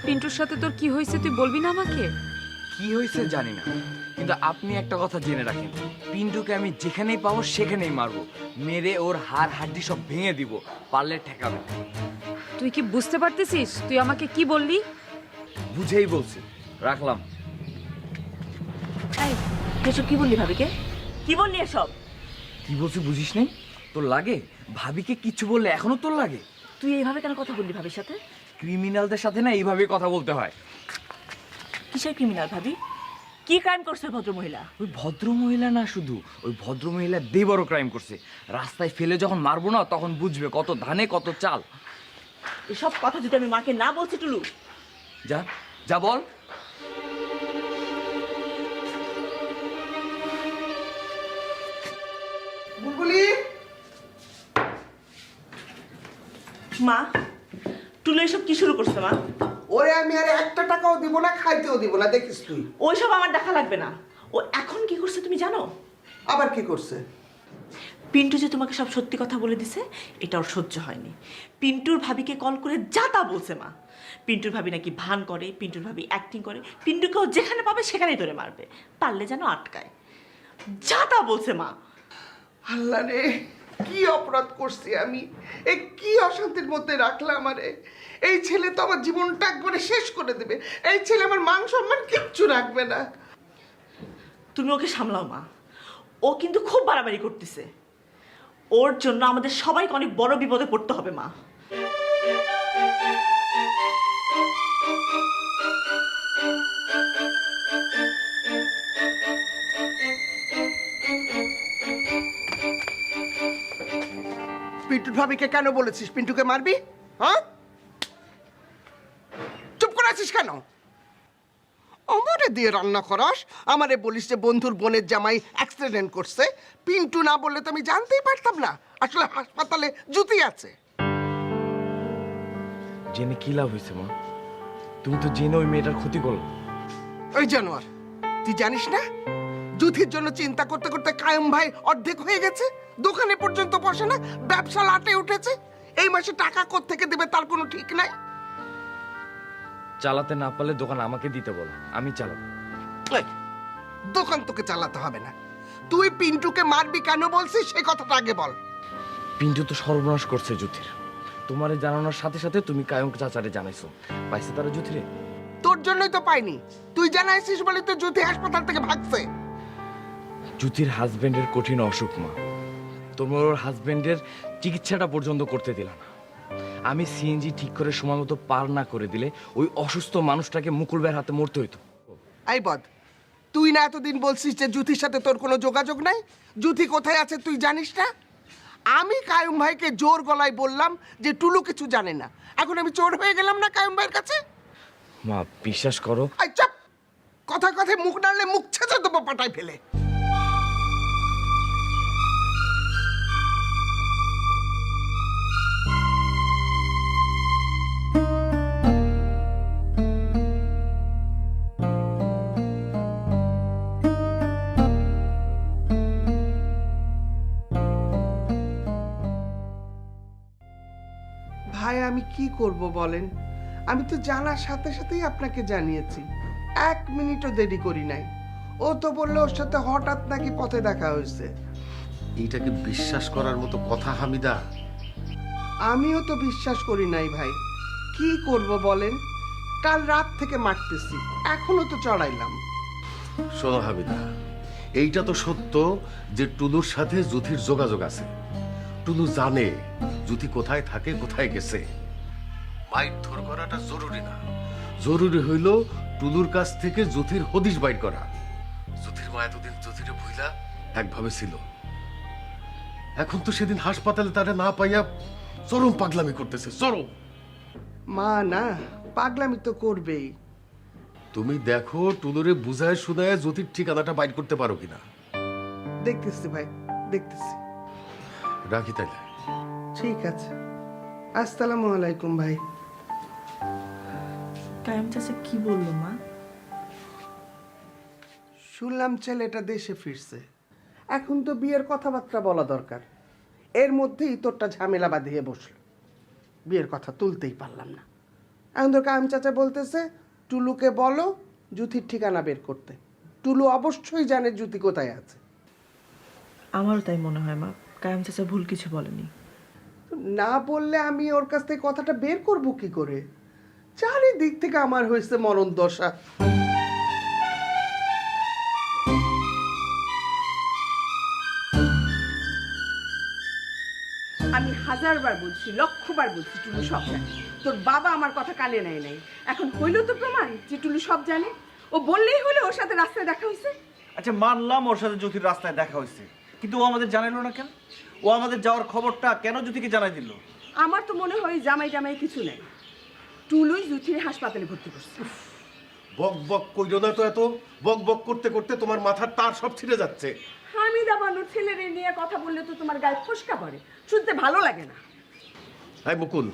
[SPEAKER 8] পিন্টুর সাথে তোর কি হয়েছে তুই বলবি না আমাকে?
[SPEAKER 6] কি হয়েছে জানি না, কিন্তু আপনি একটা কথা জেনে রাখেন, পিন্টুকে আমি যেখানেই পাবো সেখানেই মারবো, মেরে ওর হাড় হাড্ডি সব ভেঙে দিব, পারলে ঠেকাবে।
[SPEAKER 8] তুই কি বুঝতে পারতেছিস তুই আমাকে কি বললি?
[SPEAKER 6] বুঝেই বলছি, রাখলাম।
[SPEAKER 7] এই এসব কি বললি ভাবিকে? কি বললি এসব?
[SPEAKER 6] কি বলছি বুঝিস নাই? তোর লাগে? ভাবিকে কিচ্ছু বললে এখনো তোর লাগে?
[SPEAKER 7] তুই এইভাবে কেন কথা বললি ভাবির সাথে?
[SPEAKER 6] ক্রিমিনালদের সাথে না এইভাবেই কথা বলতে হয়।
[SPEAKER 7] কিসের ক্রিমিনাল ভাবি? কি ক্রাইম করছে ভদ্র মহিলা?
[SPEAKER 6] ওই ভদ্র মহিলা না, শুধু ওই ভদ্র মহিলা দিয়ে বড় ক্রাইম করছে। রাস্তায় ফেলে যখন মারবো না তখন বুঝবে কত ধানে কত চাল।
[SPEAKER 7] এসব কথা যদি আমি মাকে না বলছি টুলু।
[SPEAKER 6] যা যা বল।
[SPEAKER 5] বুলবুলি,
[SPEAKER 7] মা টুলু এসব কি শুরু করছে মা?
[SPEAKER 5] ওরে আমি আর 1 টাকাও দিব না, খাইতেও দিব না, দেখিস তুই।
[SPEAKER 7] ওইসব আমার দেখা লাগবে না। ও এখন কি করছে তুমি জানো?
[SPEAKER 5] আবার কি করছে?
[SPEAKER 7] পিন্টু যে তোমাকে সব সত্যি কথা বলে দিছে এটা ওর সহ্য হয়নি। পিন্টুর ভাবিকে কল করে যা তা বলছে মা। পিন্টুর ভাবি নাকি ভান করে, পিন্টুর ভাবি অ্যাক্টিং করে, পিন্টুকেও যেখানে পাবে সেখানেই ধরে মারবে, পারলে যেন আটকায়। যা তা বলছে মা।
[SPEAKER 5] আল্লাহ রে, কি অপরাধ করছি আমি? এই কি অশান্তির মধ্যে রাখলাম আমারে? এই ছেলে তো আমার জীবনটা একবারে শেষ করে দেবে। এই ছেলে আমার মান সম্মান কিচ্ছু রাখবে না।
[SPEAKER 7] তুমি ওকে সামলাও মা, ও কিন্তু খুব বাড়াবাড়ি করতেছে। ওর জন্য আমাদের সবাইকে অনেক বড় বিপদে পড়তে হবে মা।
[SPEAKER 5] পিন্টুর ভাবিকে কেন বলেছিস পিন্টুকে মারবি? হ্যাঁ, চুপ করে আছিস কেন? আমারে দিয়ে রান্না করাস, আমারে বলিস যে বন্ধুর বোনের জামাই অ্যাক্সিডেন্ট করছে। পিন্টু না বললে তো আমি জানতেই পারতাম না আসলে হাসপাতালে জুতি আছে।
[SPEAKER 6] জেনে কি লাভ হয়েছে মা? তুমি তো জেনে ওই মেয়েটার ক্ষতি করো।
[SPEAKER 5] ওই জানোয়ার, তুই জানিস না জুথির জন্য চিন্তা করতে করতে কায়েম ভাই অর্ধেক হয়ে গেছে, দোকানে পর্যন্ত বসে না, ব্যবসা লাটে উঠেছে। এই মাসে টাকা কোত্থেকে দেবে তার কোনো ঠিক নাই।
[SPEAKER 6] চালাতে না পারলে দোকান আমাকে দিতে বলো, আমি চালাবো।
[SPEAKER 5] এই, দোকান তোকে চালাতে হবে না। তুই পিন্টুকে মারবি কেন বলছিস সেই কথাটা আগে বল।
[SPEAKER 6] পিন্টু তো সর্বনাশ করছে জ্যোতির। তোমারে জানানোর সাথে সাথে তুমি কায়ম চাচারে জানাইছো, পাইছে তারা জ্যোতিরে?
[SPEAKER 5] তোর জন্যই তো পাইনি, তুই জানাইছিস বলে তো জ্যোতি হাসপাতাল থেকে ভাগছে।
[SPEAKER 6] জ্যোতির হাজবেন্ডের কঠিন অসুখ মা, তোমার ওর হাজবেন্ডের চিকিৎসাটা পর্যন্ত করতে দিল না। আমি সিএনজি ঠিক করে সময় মতো পার না করে দিলে ওই অসুস্থ মানুষটাকে মুকুল ভাইয়ের হাতে মরতে হইতো।
[SPEAKER 5] এই বদ, তুই না এতদিন বলছিস যে জ্যোতির সাথে তোর কোনো যোগাযোগ নাই? জ্যোতি কোথায় আছে তুই জানিস না? আমি কায়ুম ভাইকে জোর গলায় বললাম যে টুলু কিছু জানে না। এখন আমি চোর হয়ে গেলাম না কায়ুম ভাইয়ের কাছে?
[SPEAKER 6] মা বিশ্বাস করো।
[SPEAKER 5] আই চাপ, কথায় কথায় মুখ নাড়লে মুখ ছেঁচে দেবো পাটায় ফেলে। ভাই আমি কি করব বলেন? আমি তো জানার সাথে সাথেই আপনাকে জানিয়েছি, 1 মিনিটও দেরি করি নাই। ও তো বললো ওর সাথে হঠাৎ নাকি পথে দেখা হয়েছে।
[SPEAKER 4] এইটাকে বিশ্বাস করার মতো কথা হামিদা?
[SPEAKER 5] আমিও তো বিশ্বাস করি নাই ভাই, কি করব বলেন? কাল রাত থেকে মারতেছি, এখনো তো চড়াইলাম।
[SPEAKER 4] শোনো হামিদা, এইটা তো সত্য যে টুলুর সাথে জ্যোতির যোগাযোগ আছে। টুলু জানে জ্যোতি কোথায় থাকে, কোথায় গেছে। মাইর ধর করাটা জরুরি না, জরুরি হইল টুলুর কাছ থেকে জ্যোতির হদিশ বাইর করা। জ্যোতির মা এতদিন জ্যোতিরে ভুইলা একভাবে ছিল, এখন তো সেদিন হাসপাতালে তারা না পাইয়া চরম পাগলামি করতেছে, চরম।
[SPEAKER 5] মা না পাগলামি তো করবেই।
[SPEAKER 4] তুমি দেখো টুলুরে বুঝায় শুনায় জ্যোতির ঠিকানাটা বাইর করতে পারো কিনা।
[SPEAKER 5] দেখতেছি ভাই, দেখতেছি।
[SPEAKER 4] রাখি তাইলে।
[SPEAKER 5] ঠিক আছে, আসসালামু আলাইকুম ভাই।
[SPEAKER 7] কায়েম চাচা কি বললো মা?
[SPEAKER 5] শুনলাম ছেলেটা দেশে ফিরছে, এখন তো বিয়ের কথাবার্তা বলা দরকার। এর মধ্যেই তোরটা ঝামেলা বাঁধিয়ে বসলো, বিয়ের কথা তুলতেই পারলাম না। এখন তোর কায়েম চাচা বলতেছে টুলুকে বলো জ্যোতির ঠিকানা বের করতে। টুলু অবশ্যই জানে জ্যোতি কোথায় আছে।
[SPEAKER 7] আমারও তাই মনে হয় মা, কায়াম চাচা ভুল কিছু বলেনি।
[SPEAKER 5] না বললে আমি ওর কাছ থেকে কথাটা বের করব কি করে? চারিদিক থেকে আমার হয়েছে মরণ দশা।
[SPEAKER 3] আমি হাজারবার বলছি, লক্ষবার বলছি, টুলু সব জানে। তোর বাবা আমার কথা কানে নেয় নাই। এখন হইলো তো প্রমাণ যে টুলু সব জানে। ও বললেই হলো ওর সাথে রাস্তায় দেখা হয়েছে।
[SPEAKER 13] আচ্ছা মানলাম ওর সাথে জ্যোতির রাস্তায় দেখা হয়েছে, কিন্তু ও আমাদের জানাইলো না কেন? ও আমাদের যাওয়ার খবরটা কেন জ্যোতিকে জানাই দিল?
[SPEAKER 3] আমার তো মনে হয় জামাই টামাই কিছু নেই, টুলুই জুথির হাসপাতালে ভর্তি করছে।
[SPEAKER 4] বক বক কইরো না তো, এত বক বক করতে করতে তোমার মাথার তার সব ছিঁড়ে যাচ্ছে।
[SPEAKER 3] হামিদা বানুর ছেলেরে নিয়ে কথা বললে তো তোমার গায়ে ফসকা পড়ে, শুনতে ভালো লাগে না।
[SPEAKER 4] এই মুকুল,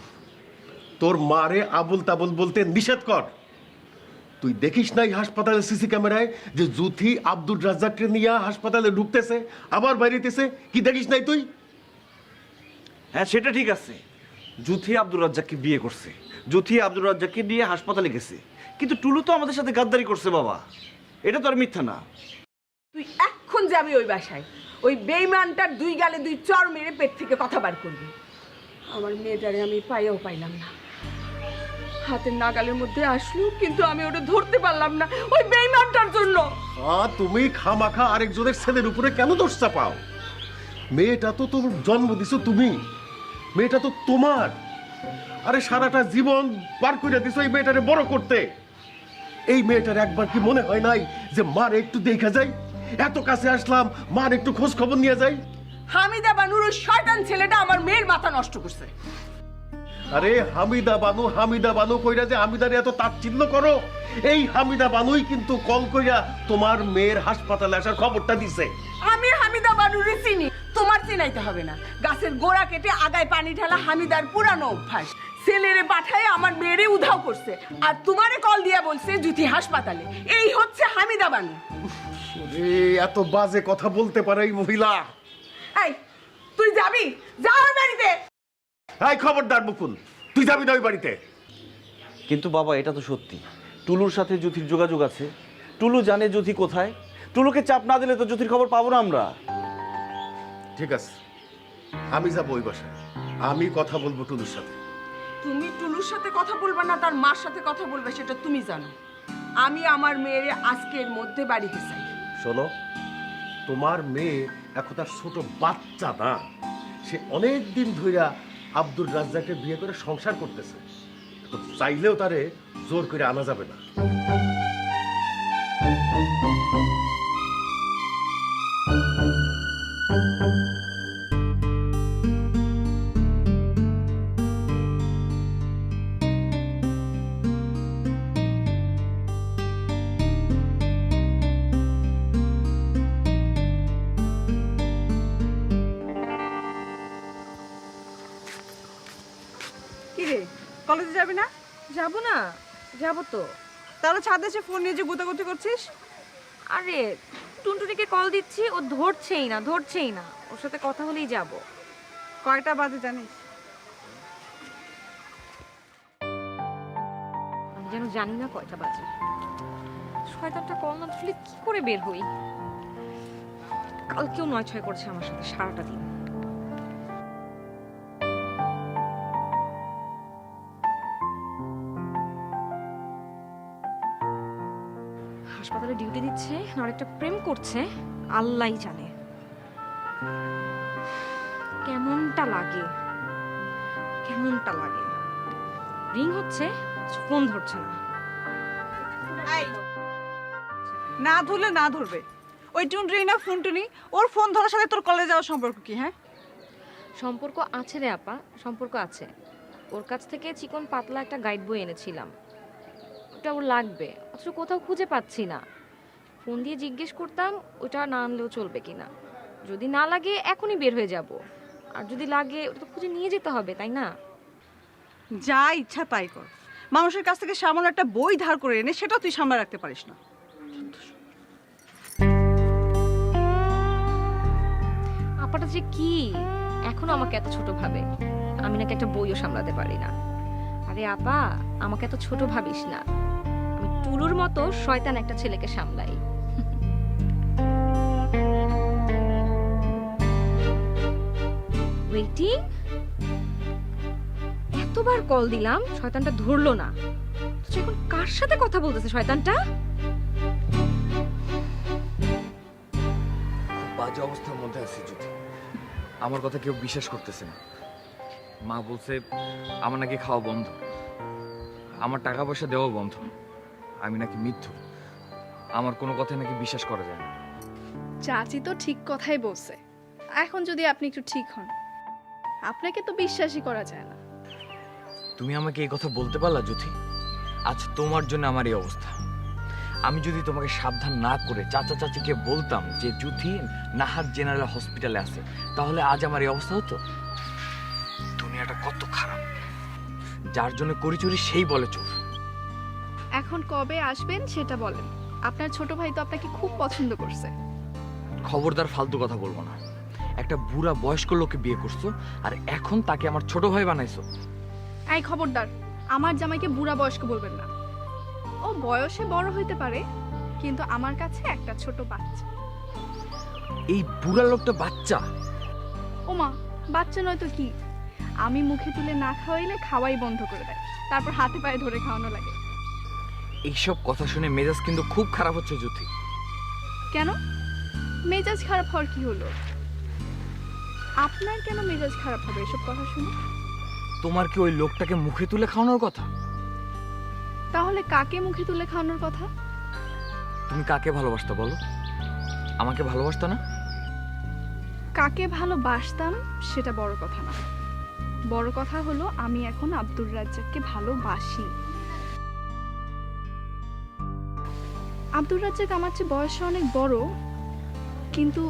[SPEAKER 4] তোর মারে আবুল তাবুল বলতে নিষেধ কর। তুই দেখিস নাই হাসপাতালের সিসি ক্যামেরায় যে জুথি আব্দুর রাজ্জাককে নিয়ে হাসপাতালে ঢুকতেছে আবার বাইরেতেছে? কি দেখিস নাই তুই?
[SPEAKER 13] হ্যাঁ সেটা ঠিক আছে, জুথি আব্দুর রাজ্জাককে বিয়ে করছে, জুথি আব্দুর রাজ্জাককে নিয়ে হাসপাতালে গেছে, কিন্তু টুলু তো আমাদের সাথে গাদ্দারি করছে বাবা, এটা তো আর মিথ্যা না।
[SPEAKER 3] তুই এখন যাবি ওই বাসায়, ওই বেইমানটার দুই গালে দুই চড় মেরে পেট থেকে কথা বার করবি। আমার মেয়েটারে আমি পাইও পাইলাম না, হাতের নাগালের মধ্যে আসলো, কিন্তু আমি ওটা ধরতে পারলাম না ওই বেইমানটার জন্য।
[SPEAKER 4] তুমি খামাখা আরেকজনের ছেলের উপরে কেন দোষ চাপাও? মেয়েটা তো তোমার জন্ম দিছো তুমি, মেয়েটা তো তোমার। আরে সারাটা জীবন পার করে দিছো এই মেয়েটারে বড় করতে। এই মেয়েটার একবার কি মনে হয় নাই যে মার একটু দেখা যাই? এত কাছে আসলাম, মার একটু খোঁজ খবর নিয়ে যাই।
[SPEAKER 3] হামিদা বানুর ওই শয়তান ছেলেটা আমার মেয়ের মাথা নষ্ট করছে।
[SPEAKER 4] আরে হামিদা বানু কইরা যে হামিদারে এত তাচ্ছিল্য করো, এই হামিদা বানুই কিন্তু কল কইরা তোমার মেয়ের হাসপাতালে আসার খবরটা দিছে।
[SPEAKER 3] আমি হামিদা বানুরে চিনি, তোমার চিনাইতে হবে না। গাছের গোড়া কেটে আগায় পানি ঢালা হামিদার পুরানো অভ্যাস। ছেলেরে পাঠায় আমার মেয়েরে উধাও করছে, আর তোমারে কল দিয়া বলছে জুথি হাসপাতালে। এই হচ্ছে হামিদা বানু।
[SPEAKER 4] এত বাজে কথা বলতে পারে এই মহিলা।
[SPEAKER 3] এই তুই যাবি? যা ওই বাড়িতে।
[SPEAKER 4] এই খবরদার মুকুল, তুই যাবি না ওই বাড়িতে।
[SPEAKER 13] কিন্তু বাবা এটা তো সত্যি, টুলুর সাথে জ্যোতির যোগাযোগ আছে, টুলু জানে জ্যোতি কোথায়। টুলুকে চাপ না দিলে তো জ্যোতির খবর পাবো না আমরা।
[SPEAKER 4] ঠিক আছে, আমি যাবো ওই বাসায়, আমি কথা বলবো টুলুর সাথে।
[SPEAKER 3] তুমি টুলুর সাথে কথা বলবে না, তার মার সাথে কথা বলবে, সেটা তুমি জানো। আমি আমার মেয়েরে আজকের মধ্যে বাড়িতে চাই।
[SPEAKER 4] শোনো, তোমার মেয়ে এখন তার ছোট বাচ্চা না, সে অনেক দিন ধইরা আব্দুর রাজ্জাককে বিয়ে করে সংসার করতেছে, তো চাইলেও তারে জোর করে আনা যাবে না।
[SPEAKER 12] কিরে, কলেজে যাবি না?
[SPEAKER 15] যাবো না? যাবো তো।
[SPEAKER 12] তাহলে ছাদে এসে ফোন নিয়ে যে গুতাগুতি করছিস?
[SPEAKER 15] আরে টুনটুনিকে কল দিচ্ছি, ও ধরছেই না। ওর সাথে কথা হলেই যাব।
[SPEAKER 12] কয়টা বাজে জানিস?
[SPEAKER 15] আমি যেন জানি না কয়টা বাজে। শয়তানটা কল না ধরলে কি করে বের হই? কালকেও ৯-৬ করছে আমার সাথে সারাটা দিন। হাসপাতালে ডিউটি দিচ্ছে না একটা প্রেম করছে, আল্লাহই জানে। কেমনটা লাগে রিং হচ্ছে, ফোন ধরছে না।
[SPEAKER 12] না ধরলে না ধরবে। ওই টুনটুনি না ফোনটুনি, ওর ফোন ধরার সাথে তোর কলেজে যাওয়ার সম্পর্ক কি? হ্যাঁ
[SPEAKER 15] সম্পর্ক আছে রে আপা, সম্পর্ক আছে। ওর কাছ থেকে চিকন পাতলা একটা গাইড বই এনেছিলাম, ওটা ওর লাগবে, অথচ কোথাও খুঁজে পাচ্ছি না। ফোন দিয়ে জিজ্ঞেস করতাম ওটা না আনলেও চলবে কিনা। যদি না লাগে এখনই বের হয়ে যাব, আর যদি লাগে ওটা তো খুঁজে নিয়ে যেতে হবে, তাই না?
[SPEAKER 12] যা ইচ্ছা তাই কর। মানুষের কাছ থেকে সামান্য একটা বই ধার করে এনে সেটাও তুই সামনে রাখতে পারিস না।
[SPEAKER 15] আপাটা যে কি এখনো আমাকে এত ছোট ভাবে, আমি নাকি একটা বইও সামলাতে পারি না। আরে আপা, আমাকে এত ছোট ভাবিস না, আমি টুলুর মতো শয়তান একটা ছেলেকে সামলাই। ওয়েটিং। এতবার কল দিলাম, শয়তানটা ধরলো না। তো এখন কার সাথে কথা বলতেছে শয়তানটা?
[SPEAKER 6] খুব বাজে অবস্থার মধ্যে আছি জ্যোতি। আমার কথা কেউ বিশ্বাস করতেছে না। মা বলছে আমার নাকি খাওয়া বন্ধ, আমার টাকা পয়সা দেওয়া বন্ধ, আমি নাকি মিথ্যু, আমার কোনো কথা নাকি বিশ্বাস করা যায় না।
[SPEAKER 10] চাচি তো ঠিক কথাই বলছে। এখন যদি আপনি একটু ঠিক হন, আপনাকে তো বিশ্বাসই করা যায় না।
[SPEAKER 6] তুমি আমাকে এই কথা বলতে পারলা জ্যোতি? আজ তোমার জন্য আমার এই অবস্থা। আমি যদি তোমাকে সাবধান না করে চাচা চাচিকে বলতাম যে জ্যোতি নাহার জেনারেল হসপিটালে আছে, তাহলে আজ আমার এই অবস্থা হতো? দুনিয়াটা কত খারাপ, যার জন্য করি চুরি সেই বলে চোর।
[SPEAKER 10] এখন কবে আসবেন সেটা বলেন। আপনার ছোট ভাই তো আপনাকে খুব পছন্দ করছে।
[SPEAKER 6] খবরদার ফালতু কথা বলবো না। একটা বুড়া বয়স্ক লোককে বিয়ে করছো আর এখন তাকে আমার ছোট ভাই বানাইছো।
[SPEAKER 10] এই খবরদার, আমার জামাইকে বুড়া বয়স্ক বলবেন না। ও বয়সে বড় হইতে পারে, কিন্তু আমার কাছে একটা ছোট বাচ্চা।
[SPEAKER 6] এই বুড়া লোকটা বাচ্চা?
[SPEAKER 10] ওমা, বাচ্চা নয় তো কি? আমি মুখে তুলে না খাওয়াইলে খাওয়াই বন্ধ করে দেয়, তারপর হাতে পায়ে ধরে খাওয়ানো লাগে।
[SPEAKER 6] এইসব কথা শুনে মেজাজ কিন্তু খুব খারাপ হচ্ছে জ্যোতি।
[SPEAKER 10] কেন? মেজাজ খারাপ হওয়ার কি হলো? আপনার কেন মেজাজ খারাপ হবে এসব কথা শুনে?
[SPEAKER 6] তোমার কি ওই লোকটাকে মুখে তুলে খাওয়ানোর কথা?
[SPEAKER 10] তাহলে কাকে মুখে তুলে খাওয়ানোর কথা?
[SPEAKER 6] তুমি কাকে ভালোবাসতা বলো? আমাকে ভালোবাসতা না?
[SPEAKER 10] কাকে ভালোবাসতাম সেটা বড় কথা না। বড় কথা হলো আমি এখন আব্দুর রাজ্জাককে ভালোবাসি। আব্দুর রাজ্জাক আমার চেয়ে বয়সে অনেক বড়, কিন্তু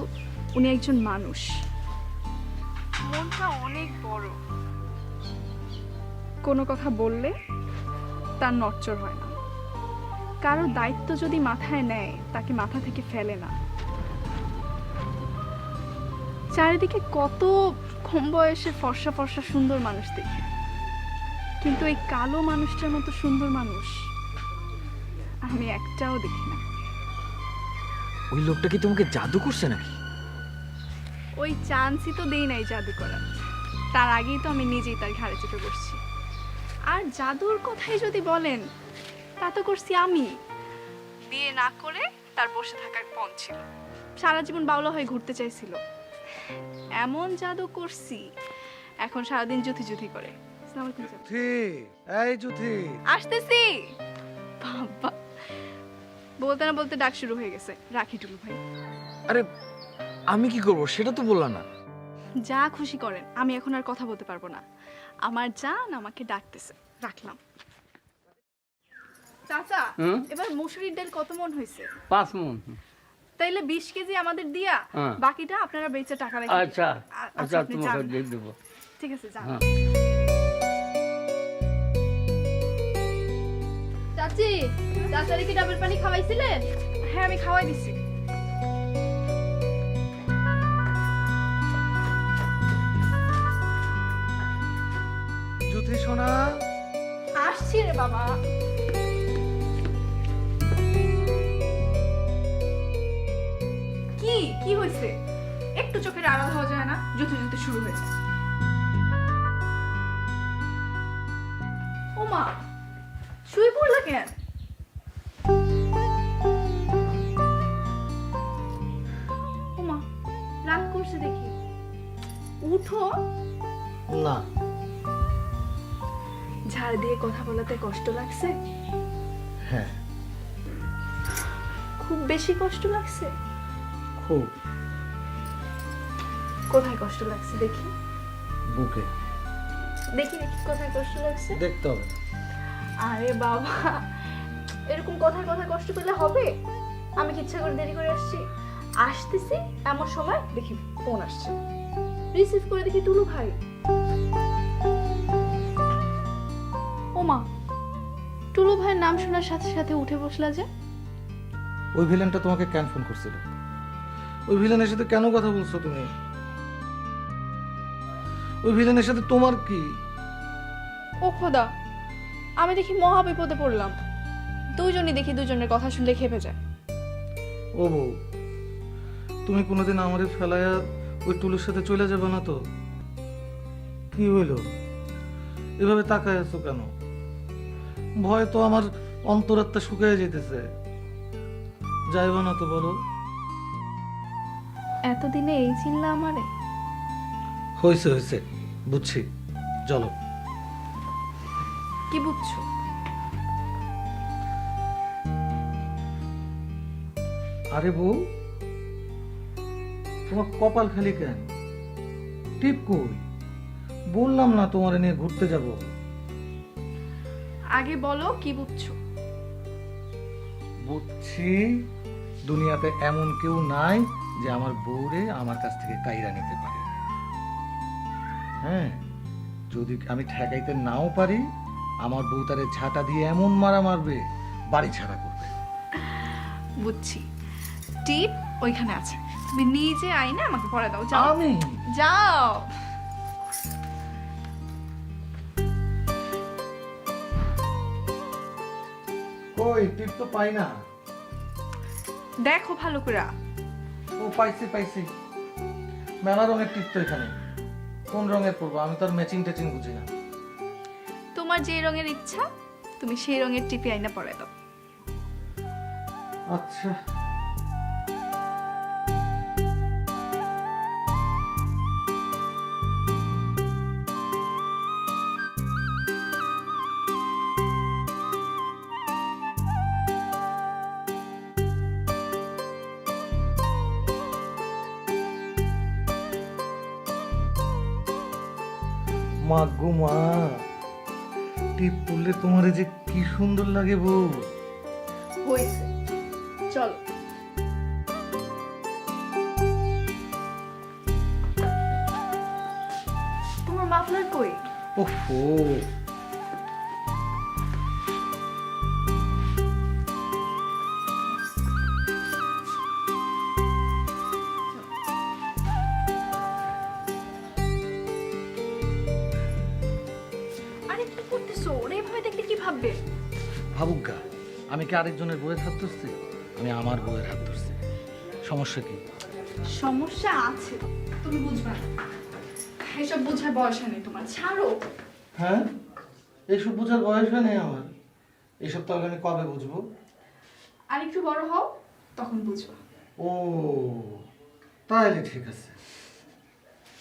[SPEAKER 10] উনি একজন মানুষ, মনটা অনেক বড়। কোনো কথা বললে তার নড়চড় হয় না। কারো দায়িত্ব যদি মাথায় নেয় তাকে মাথা থেকে ফেলে না। চারিদিকে কত কম বয়সে ফর্সা ফর্সা সুন্দর মানুষ দেখি, কিন্তু এই কালো মানুষটার মতো সুন্দর মানুষ আমি একটাও দেখি না।
[SPEAKER 6] ওই লোকটা কি তোমাকে জাদু করছে নাকি?
[SPEAKER 10] ওই চান্সই তো দেই নাই জাদু করার, তার আগেই তো আমি নিজেই তার ঘাড়ে চেপে বসছি। আর জাদুর কথাই যদি বলেন, তা তো করছি আমি। বিয়ে না করে তার বসে থাকার পণ ছিল, সারা জীবন বাউলা হয়ে ঘুরতে চাইছিল, এমন জাদু করছি এখন সারাদিন জুথি জুথি করে। আসসালামু আলাইকুম চাচা।
[SPEAKER 11] এই জুথি,
[SPEAKER 10] আসতেছি। বাবা, বলতে না বলতে ডাক শুরু হয়ে গেছে। রাখি টুলু ভাই।
[SPEAKER 6] আরে আমি কি করব সেটা তো বললা না।
[SPEAKER 10] যা খুশি করেন, আমি এখন আর কথা বলতে পারবো না। আমার জান আমাকে ডাকতেছে, রাখলাম। চাচা, এবার মুসুরির ডাল কত মন হয়েছে?
[SPEAKER 16] 5 মণ।
[SPEAKER 10] তাইলে 20 কেজি আমাদের দিয়া, বাকিটা আপনারা বেচে টাকা রাখবেন।
[SPEAKER 16] আচ্ছা আচ্ছা,
[SPEAKER 10] আপনি
[SPEAKER 16] তোমাকে
[SPEAKER 10] যান।
[SPEAKER 16] দিয়ে দেবো।
[SPEAKER 10] ঠিক আছে, যান। চাচি, চাচারে কি ডাবের পানি খাওয়াইছিলেন? হ্যাঁ, আমি খাওয়াই দিছি।
[SPEAKER 11] জুথি সোনা,
[SPEAKER 10] আসছি রে বাবা। কি কি হয়েছে? একটু চোখের আড়াল হওয়া যায় না? জুতো জুতো শুরু হয়েছে। ও মা, শুয়ে পড়লা কেন? ও মা, রাত করছে দেখি। উঠো
[SPEAKER 11] না।
[SPEAKER 10] ঝাড় দিয়ে কথা বলাতে কষ্ট লাগছে?
[SPEAKER 11] হ্যাঁ,
[SPEAKER 10] খুব বেশি কষ্ট লাগছে?
[SPEAKER 11] খুব।
[SPEAKER 10] কোথায় কষ্ট লাগছে দেখি?
[SPEAKER 11] বুকে।
[SPEAKER 10] দেখি দেখি কোথায় কষ্ট লাগছে।
[SPEAKER 11] দেখতে হবে।
[SPEAKER 10] আরে বাবা, এরকম কথায় কথায় কষ্ট পেলে হবে? আমি কি ইচ্ছা করে দেরি করে আসছি? আসতেছি এমন সময় দেখি ফোন আসছে, রিসিভ করে দেখি টুলু ভাই। ওমা, টুলু ভাইয়ের নাম শোনার সাথে সাথে উঠে বসলা যে?
[SPEAKER 11] ওই ভিলেনটা তোমাকে কেন ফোন করছিল? ওই ভিলেনের সাথে কেন কথা বলছো তুমি? ওই ভিলেনের সাথে তোমার কি?
[SPEAKER 10] ও খোদা, আমি দেখি মহা বিপদে পড়লাম। দুজনই দেখি দুজনের কথা শুনলে খেপে যায়।
[SPEAKER 11] ও বউ, তুমি কোনোদিন আমারে ফেলাইয়া ওই টুলুর সাথে চলে যাবে না তো? কি হইলো? এভাবে তাকায় আছো কেন? ভয় তো আমার অন্তরাত্মা শুকিয়ে যেতেছে। যাইব না তো বলো?
[SPEAKER 10] এতদিনে এই চিনলা আমারে?
[SPEAKER 11] হয়েছে হয়েছে, বুঝছি, চলো।
[SPEAKER 10] কি বুঝছো?
[SPEAKER 11] আরে বউ, তোমার কপাল খালি কেন? টিপ কই? বললাম না তোমার নিয়ে ঘুরতে যাব।
[SPEAKER 10] আগে বলো কি বুঝছো?
[SPEAKER 11] বুঝছি দুনিয়াতে এমন কেউ নাই যে আমার বউরে আমার কাছ থেকে কাইরা নিতে পারে। হ্যাঁ, যদি আমি ঠেকাইতে নাও পারি, আমার বউ তারে ঝাঁটা দিয়ে এমন মারা মারবে, বাড়ি ছাড়া করবে।
[SPEAKER 10] বুঝছি, টিপ ওইখানে আছে, তুমি নিজে আইনা আমাকে পরে দাও। যাও,
[SPEAKER 11] আমি
[SPEAKER 10] যাও।
[SPEAKER 11] কই টিপ তো পাই না।
[SPEAKER 10] দেখো ভালো করে।
[SPEAKER 11] ও পাইছি পাইছি, মেলা রঙের টিপ তো এখানে। কোন রঙের পরবো? আমি তো আর ম্যাচিং ট্যাচিং বুঝি না।
[SPEAKER 10] তোমার যে রঙের ইচ্ছা তুমি সেই রঙের টিপি আইনা পরে দাও।
[SPEAKER 11] আচ্ছা, মা গো মা, টিপ পরলে তোমারে যে কি সুন্দর লাগে বউ।
[SPEAKER 10] হইছে, চলো। তোমার মাফলার কই?
[SPEAKER 11] ওহো,
[SPEAKER 10] আরে কি করতেছো? ওরা এভাবে দেখলে কি ভাববে?
[SPEAKER 11] ভাবুক গা, আমি কি আরেকজনের বউয়ের হাত ধরছি? আমি আমার বউয়ের হাত ধরছি। সমস্যা কি?
[SPEAKER 10] সমস্যা আছে, তুমি বুঝবা না। এসব বোঝার বয়স নেই তোমার, ছাড়ো।
[SPEAKER 11] হ্যাঁ, এইসব বোঝার বয়স হয় নেই আমার। এইসব তাহলে আমি কবে বুঝবো?
[SPEAKER 10] আর একটু বড় হও, তখন বুঝবা।
[SPEAKER 11] ও তাহলে ঠিক আছে,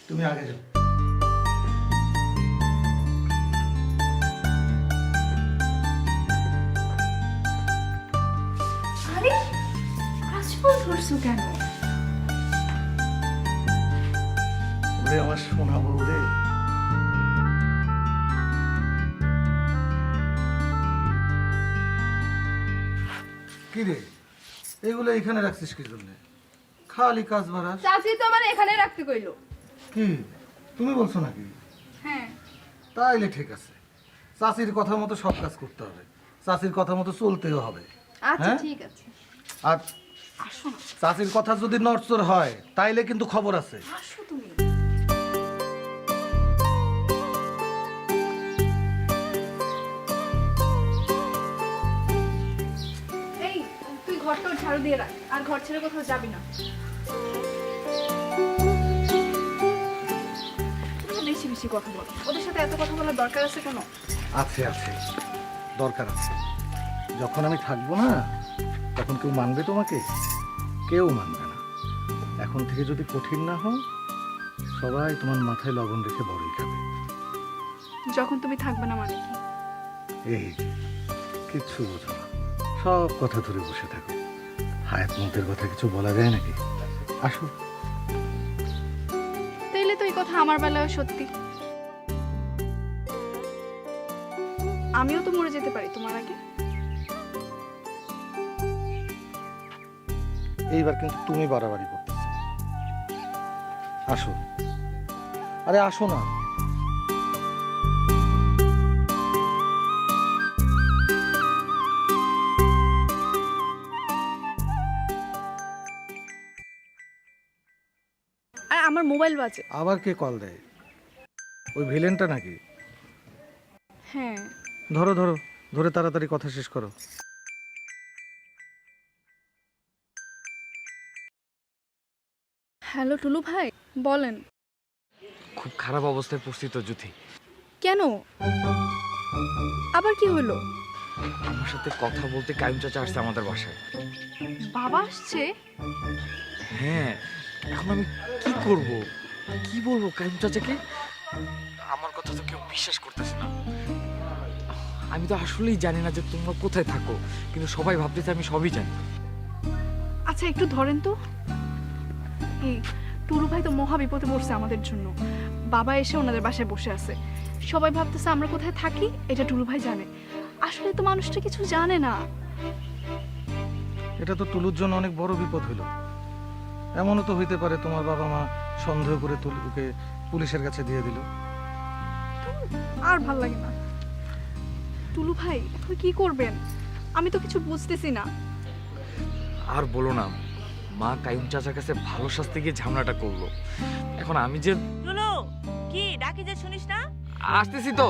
[SPEAKER 11] তুমি আগে যাও।
[SPEAKER 10] আরে আজফল ধরছো কেন?
[SPEAKER 11] ওরে আমার সোনা বউ রে। কি রে, এগুলো এখানে রাখছিস কি জন্য? খালি কাজ বাড়াস।
[SPEAKER 10] চাচি তো আমার এখানে রাখতে কইলো।
[SPEAKER 11] কি তুমি বলছো নাকি?
[SPEAKER 10] হ্যাঁ।
[SPEAKER 11] তাইলে ঠিক আছে, চাচির কথা মতো সব কাজ করতে হবে, চাচির কথা মতো চলতেও হবে।
[SPEAKER 10] আচ্ছা
[SPEAKER 11] হ্যাঁ?
[SPEAKER 10] ঠিক আছে,
[SPEAKER 11] আর
[SPEAKER 10] আসো না।
[SPEAKER 11] চাচির কথা যদি নড়চড় হয় তাইলে কিন্তু খবর আছে।
[SPEAKER 10] আসো তুমি। এই তুই ঘরটা ঝাড়ু দিয়ে রাখ, আর ঘর ছেড়ে কোথাও যাবি না। তুমি বেশি বেশি কথা বল, ওদের সাথে এত কথা বলার দরকার আছে কোনো?
[SPEAKER 11] আছে আছে, দরকার আছে। যখন আমি থাকবো না তখন কেউ মানবে তোমাকে? কেউ মানবে না। এখন থেকে যদি কঠিন না হও, সবাই তোমার মাথায় লবণ রেখে বড়ই খাবে।
[SPEAKER 10] যখন তুমি থাকবে না মানে কি?
[SPEAKER 11] এই কিচ্ছু বোঝো না, সব কথা ধরে বসে থাকো। হায়াত মুখের কথা কিছু বলা যায় নাকি? আসো।
[SPEAKER 10] তাইলে তো এই কথা আমার বেলায় সত্যি। আমিও তো মরে যেতে পারি তোমার আগে।
[SPEAKER 11] এইবার কিন্তু তুমি বাড়াবাড়ি করতেছো। আসো, আরে আসো না।
[SPEAKER 10] আর আমার মোবাইল বাজে।
[SPEAKER 11] আবার কে কল দেয়? ওই ভিলেনটা নাকি?
[SPEAKER 10] হ্যাঁ।
[SPEAKER 11] ধরো ধরো, ধরে তাড়াতাড়ি কথা শেষ করো।
[SPEAKER 10] হ্যালো টুলু ভাই, বলেন।
[SPEAKER 6] খুব খারাপ অবস্থায় পড়ছি তো জ্যোতি।
[SPEAKER 10] কেন? আবার কি হলো?
[SPEAKER 6] আমার সাথে কথা বলতে কাইম চাচা আসছে আমাদের বাসায়।
[SPEAKER 10] বাবা আসছে?
[SPEAKER 6] হ্যাঁ, এখন আমি কি করব, কি বলবো কাইম চাচাকে? আমার কথা তো কেউ বিশ্বাস করতেছে না। আমি তো আসলেই জানি না যে তোমরা কোথায় থাকো, কিন্তু সবাই ভাবতেছে আমি সবই জানি।
[SPEAKER 10] আচ্ছা একটু ধরেন তো। এই টুলু ভাই তো মহা বিপদে পড়ছে আমাদের জন্য। বাবা এসে ওনাদের বাসায় বসে আছে, সবাই ভাবতেছে আমরা কোথায় থাকি এটা টুলু ভাই জানে। আসলে তো মানুষটা কিছু জানে না।
[SPEAKER 11] এটা তো টুলুর জন্য অনেক বড় বিপদ হলো। এমনও তো হইতে পারে তোমার বাবা মা সন্দেহ করে টুলুকে পুলিশের কাছে দিয়ে দিল।
[SPEAKER 10] আর ভাল লাগে না। টুলু ভাই এখন কি করবেন? আমি তো কিছু বুঝতেছি না।
[SPEAKER 6] আর বলো না, মা কাইম চাচার কাছে ভালো শাস্তি গিয়ে ঝামেলাটা করলো। এখন আমি যে
[SPEAKER 7] কি ডাকি যে শুনিস না?
[SPEAKER 6] আসতেছি তো,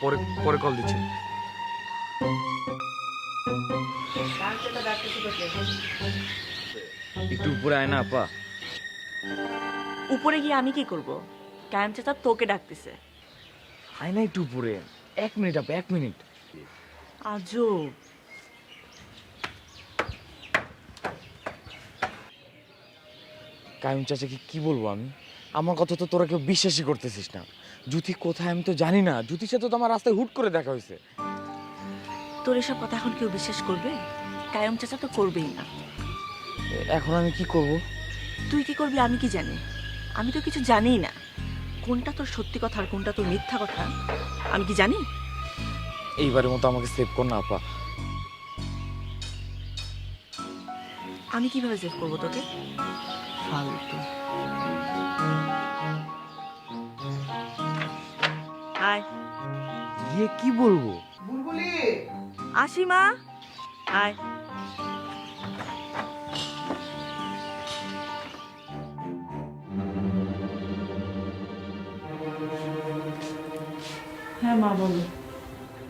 [SPEAKER 6] পরে পরে কল দিচ্ছি। একটু উপরে আয় না আপা।
[SPEAKER 7] উপরে গিয়ে আমি কি করব? কায়েম চাচা তোকে ডাকতেছে।
[SPEAKER 6] আয় না একটু উপরে, 1 মিনিট আপা, 1 মিনিট।
[SPEAKER 7] আজব।
[SPEAKER 6] কাইম চাচাকে কি বলবো আমি? আমার কথা তো তোরা কেউ বিশ্বাসই করতেছিস না। জ্যোতি কোথায় আমি তো জানি না। জ্যোতির সাথে তো আমার রাস্তায় হুট করে দেখা হয়েছে।
[SPEAKER 7] তোর এসব কথা এখন কেউ বিশ্বাস করবে? কায়েম চাচা তো করবেই না।
[SPEAKER 6] এখন আমি কি করব?
[SPEAKER 7] তুই কি করবি আমি কি জানি? আমি তো কিছু জানিই না। কোনটা তোর সত্যি কথা আর কোনটা তোর মিথ্যা কথা আমি কি জানি?
[SPEAKER 6] এইবারের মতো আমাকে সেভ কর না আপা।
[SPEAKER 7] আমি কিভাবে সেভ করবো তোকে? ফালতু। আয়।
[SPEAKER 6] গিয়ে কি বলবো?
[SPEAKER 5] বুলবুলি,
[SPEAKER 7] আসি মা। আয়। হ্যাঁ মা বলো।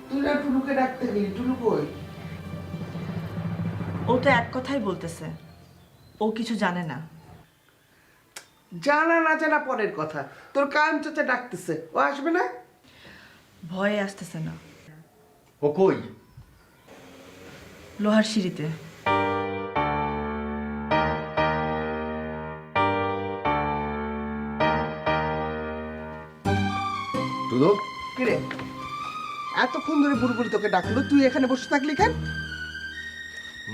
[SPEAKER 5] তুই না টুলুকে ডাকতে গেলি, টুলু কই?
[SPEAKER 7] ও তো এক কথাই বলতেছে, ও কিছু জানে না।
[SPEAKER 5] জানা না জানা পরের কথা। তোর কায়েম চাচা ডাকতেছে, ও আসবে না?
[SPEAKER 7] ভয়ে আসতেছে না।
[SPEAKER 4] ও কই?
[SPEAKER 7] লোহার সিঁড়িতে।
[SPEAKER 4] টুলু,
[SPEAKER 5] কিরে, এতক্ষণ ধরে বুলবুলি তোকে ডাকলো, তুই এখানে বসে থাকলি কেন?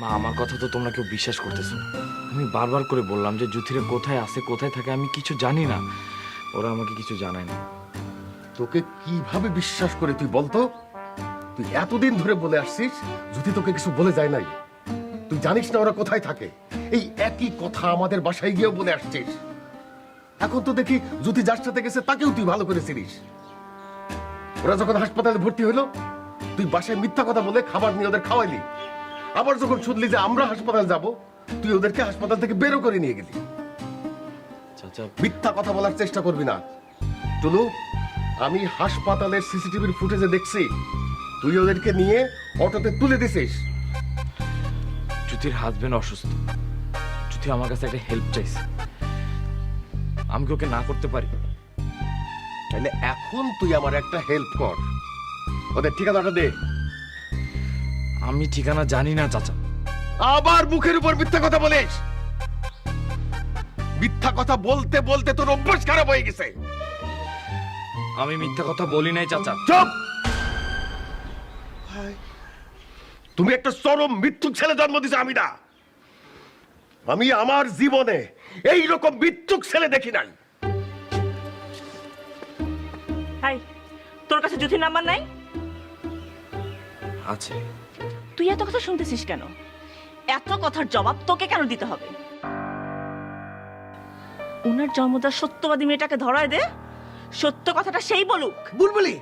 [SPEAKER 6] মা, আমার কথা তো তোমরা কেউ বিশ্বাস করতেছো না। আমি বারবার করে বললাম যে জ্যোতিরে কোথায় আছে, কোথায় থাকে আমি কিছু জানি না। ওরা আমাকে কিছু জানায় না।
[SPEAKER 4] তোকে কিভাবে বিশ্বাস করে তুই বলতো? তুই এতদিন ধরে বলে আসছিস যদি তোকে কিছু বলে যায় নাই। তুই জানিস না ওরা কোথায় থাকে। এই একই কথা আমাদের বাসায় গিয়েও বলে আসছিস। এখন তো দেখি যদি যার সাথে গেছে তাকেও তুই ভালো করে চিনিস। ওরা যখন হাসপাতালে ভর্তি হইলো তুই বাসায় মিথ্যা কথা বলে খাবার নিয়ে ওদের খাওয়াইলি। আবার যখন শুনলি যে আমরা হাসপাতাল যাব তুই ওদেরকে হাসপাতাল থেকে বেরো করে নিয়ে গেলি।
[SPEAKER 6] চাচা,
[SPEAKER 4] মিথ্যা কথা বলার চেষ্টা করবি না টুলু। আমি হাসপাতালের সিসিটিভির ফুটেজে দেখছি তুই ওদেরকে নিয়ে অটোতে তুলে দিছিস।
[SPEAKER 6] জ্যোতির হাজবেন্ড অসুস্থ। জ্যোতি আমার কাছে একটা হেল্প চাইছে, আমি কি ওকে না করতে পারি?
[SPEAKER 4] তাহলে এখন তুই আমার একটা হেল্প কর, ওদের ঠিকানাটা দে।
[SPEAKER 6] আমি ঠিকানা জানি না চাচা।
[SPEAKER 4] আবার মুখের উপর মিথ্যা কথা বলিস। মিথ্যা কথা বলতে বলতে তোর অভ্যাস খারাপ হয়ে গেছে।
[SPEAKER 6] আমি মিথ্যা কথা বলি নাই চাচা।
[SPEAKER 4] চুপ! তুমি একটা চরম মিথ্যুক ছেলে জন্ম দিছো। আমি আমার জীবনে এই রকম মিথ্যুক ছেলে দেখি নাই।
[SPEAKER 7] হাই, তোর কাছে জ্যোতির নাম্বার নাই?
[SPEAKER 6] আছে।
[SPEAKER 7] তুই এত কথা শুনতেছিস কেন? এত কথার জবাব তোকে কেন দিতে হবে? ওনার জন্মদার সত্যবাদী মেয়েটাকে ধরায় দে, সত্য কথাটা সেই বলুক।
[SPEAKER 5] বুলবুলি,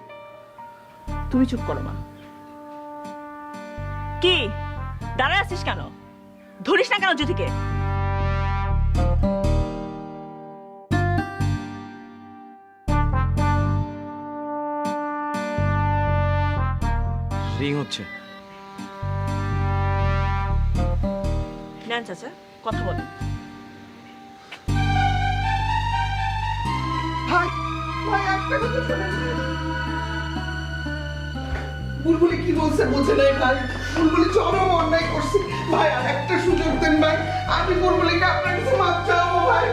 [SPEAKER 7] তুমি চুপ করো মা। কি দাঁড়ায় আছিস কেন? ধরিস না কেন জ্যোতিকে?
[SPEAKER 6] রিং হচ্ছে।
[SPEAKER 7] নেন চাচা, কথা বলেন।
[SPEAKER 5] হাই ভাই একটা কথা শোনেন। বুলবুলি কি বলছে বুঝে নাই ভাই, বুলবুলি চরম অন্যায় করছে ভাই, আর একটা সুযোগ দেন ভাই, আমি বুলবুলিকে আপনার কাছে মাপ চাবো ভাই।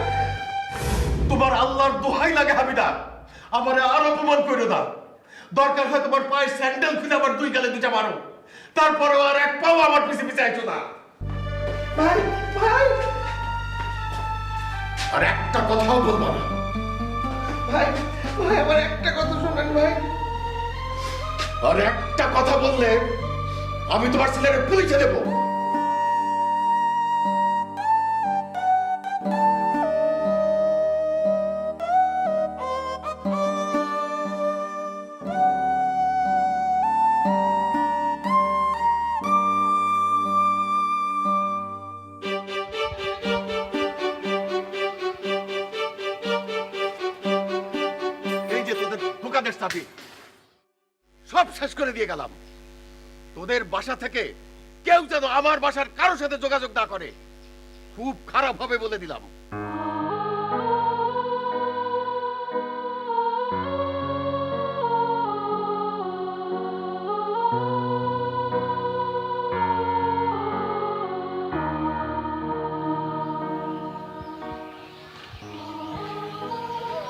[SPEAKER 4] তোমার আল্লাহর দোহাই লাগে হামিদা, আমারে আর অপমান করো না। দরকার হয় তোমার পায়ে স্যান্ডেল খুলে আমার দুই গালে দুটা মারো, তারপরেও আর এক পাও আমার পিছে পিছে আইছো না।
[SPEAKER 5] ভাই ভাই
[SPEAKER 4] আর একটা কথাও বলবা না।
[SPEAKER 5] ভাই ভাই আমার একটা কথা শোনেন ভাই।
[SPEAKER 4] আর একটা কথা বললে আমি তোমার ছেলেরে পৌঁছে দেবো। এই যে তোদের দোকানের চাবি সব শেষ করে দিয়ে গেলাম। তোদের বাসা থেকে কেউ যেন আমার বাসার কারোর সাথে যোগাযোগ না করে, খুব খারাপ হবে বলে দিলাম।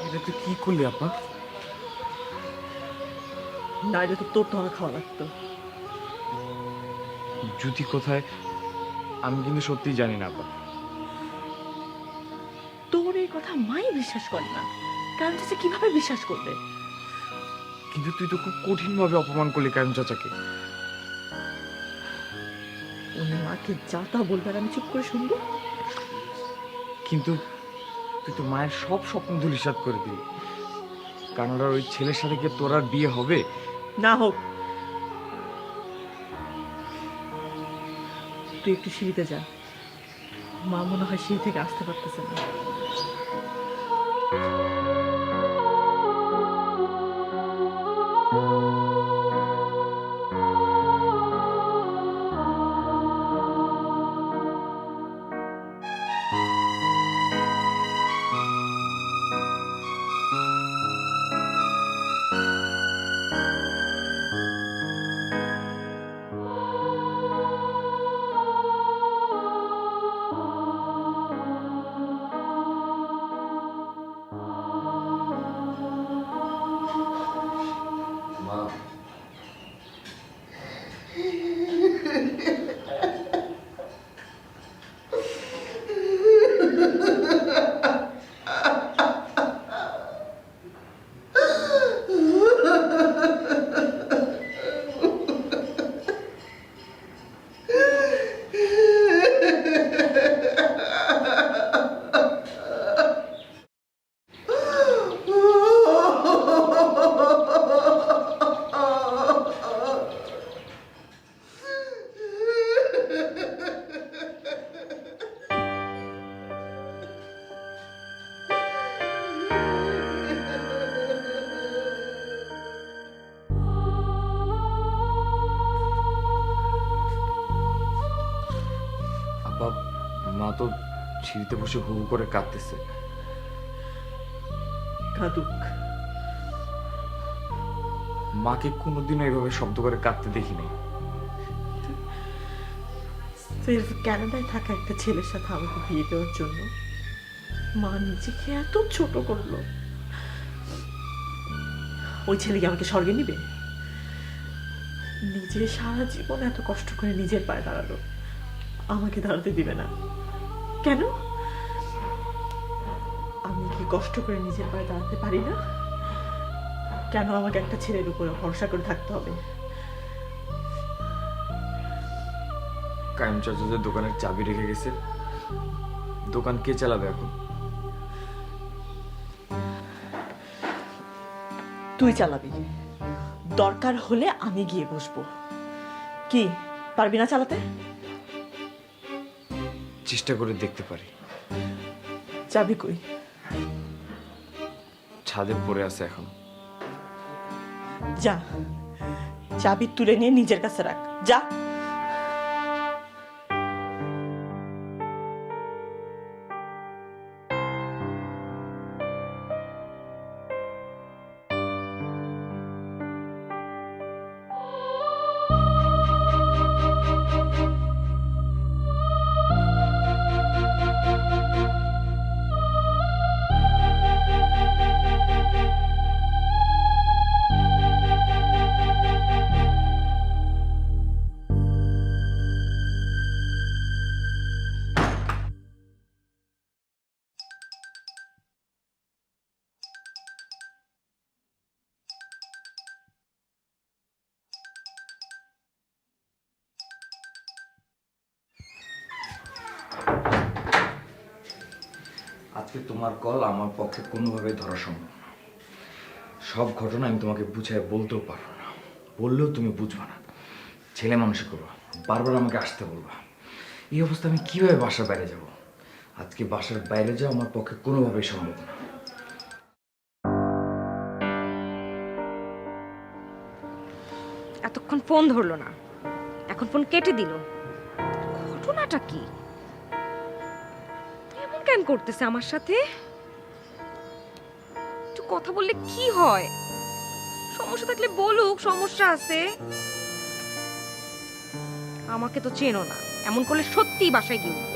[SPEAKER 6] এটা তুই কি করলি আপা?
[SPEAKER 7] না এটা তো তোর ধরা খাওয়া লাগতো।
[SPEAKER 6] জ্যোতি কোথায় আমি কিন্তু সত্যিই জানি না আপা।
[SPEAKER 7] তোর এই কথা মাই বিশ্বাস করে না, কারণ চাচা কিভাবে বিশ্বাস করবে?
[SPEAKER 6] কিন্তু তুই তো খুব কঠিন ভাবে অপমান করলি কায়ুম চাচাকে।
[SPEAKER 7] উনি মাকে যা তা বলবে আর আমি চুপ করে শুনবো?
[SPEAKER 6] কিন্তু তুই তো মায়ের সব স্বপ্ন ধূলিসাৎ করে দিলি। কানাডার ওই ছেলের সাথে কি তোর আর বিয়ে হবে?
[SPEAKER 7] না হোক, তুই একটু সিঁড়িতে যা, মা মনে হয় সিঁড়ি থেকে আসতে পারতেছে না।
[SPEAKER 6] মা তো সিঁড়িতে বসে হু হু করে কাঁদতেছে।
[SPEAKER 7] কাঁদুক।
[SPEAKER 6] মাকে কোনোদিনও এভাবে শব্দ করে কাঁদতে দেখি নাই।
[SPEAKER 7] সির্ফ কানাডায় থাকা একটা ছেলের সাথে আমাকে বিয়ে দেওয়ার জন্য মা নিজেকে এত ছোট করলো। ওই ছেলে কি আমাকে স্বর্গে নিবে? নিজে সারা জীবন এত কষ্ট করে নিজের পায়ে দাঁড়ালো, আমাকে দাঁড়াতে দিবে না কেন? আমি কি কষ্ট করে নিজের পায়ে দাঁড়াতে পারি না? কেন আমাকে একটা ছেলের উপরে ভরসা করে থাকতে হবে?
[SPEAKER 6] কায়ুম চাচা যে দোকানের চাবি রেখে গেছে, দোকান কে চালাবে এখন?
[SPEAKER 7] তুই চালাবি, দরকার হলে আমি গিয়ে বসবো। কি পারবি না চালাতে?
[SPEAKER 6] চেষ্টা করে দেখতে পারি।
[SPEAKER 7] চাবি কই?
[SPEAKER 6] ছাদে পড়ে আছে এখন।
[SPEAKER 7] যা, চাবি তুলে নিয়ে নিজের কাছে রাখ, যা।
[SPEAKER 6] আজকে তোমার কল আমার পক্ষে কোনোভাবে ধরা সম্ভব না। সব ঘটনা আমি তোমাকে বুঝায় বলতেও পারবো না, বললেও তুমি বুঝবে না। ছেলে মানুষ করবা, বারবার আমাকে আসতে বলবা। এই অবস্থা আমি কিভাবে বাসার বাইরে যাব? আজকে বাসার বাইরে যাওয়া আমার পক্ষে কোনোভাবেই সম্ভব না।
[SPEAKER 15] এতক্ষণ ফোন ধরলো না, এখন ফোন কেটে দিল। ঘটনাটা কি? এমন কেন করতেছে আমার সাথে? একটু কথা বললে কি হয়? সমস্যা থাকলে বলুক, সমস্যা আছে। আমাকে তো চেনো না, এমন করলে সত্যিই বাসায় গিয়ে উঠবো।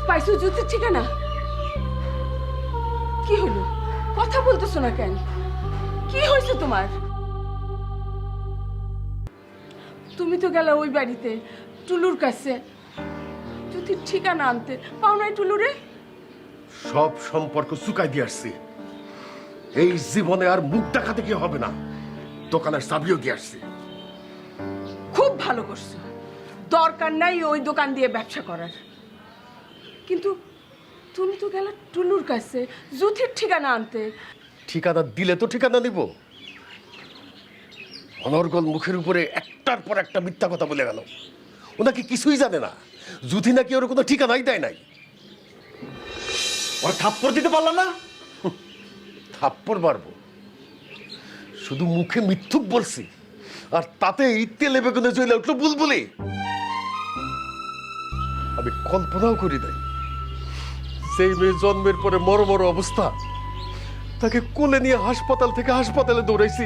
[SPEAKER 3] পাইছো জ্যোতির ঠিকানা? কি হলো, কথা বলতেছো না কেন? কি হয়েছে তোমার? তুমি তো গেলে ওই বাড়িতে টুলুর কাছে, জ্যোতির ঠিকানা আনতে, পাও নাই টুলুরে?
[SPEAKER 4] সব সম্পর্ক চুকাই দিয়ে আসছি। এই জীবনে আর মুখ দেখাতে কি হবে না, দোকানের চাবিও দিয়ে আসছি।
[SPEAKER 3] খুব ভালো করছো, দরকার নাই ওই দোকান দিয়ে ব্যবসা করার। কিন্তু তুমি তো গেলে টুলুর কাছে জ্যোতির ঠিকানা আনতে।
[SPEAKER 4] ঠিকানা দিলে তো ঠিকানা দিব। অনর্গল মুখের উপরে একটার পর একটা মিথ্যা কথা বলে গেল। ও নাকি কিছুই জানে না, জ্যোতি নাকি ওর কোনো ঠিকানাই দেয় নাই।
[SPEAKER 13] ওরা থাপ্পড় দিতে পারলাম না?
[SPEAKER 4] থাপ্পড় মারবো? শুধু মুখে মিথ্যুক বলছি, আর তাতেই তেলে বেগুনে জ্বলে উঠলো বুলবুলি। আমি কল্পনাও করি নাই সেই মেয়ে জন্মের পরে মর মর অবস্থা, তাকে কোলে নিয়ে হাসপাতাল থেকে হাসপাতালে দৌড়াইছি,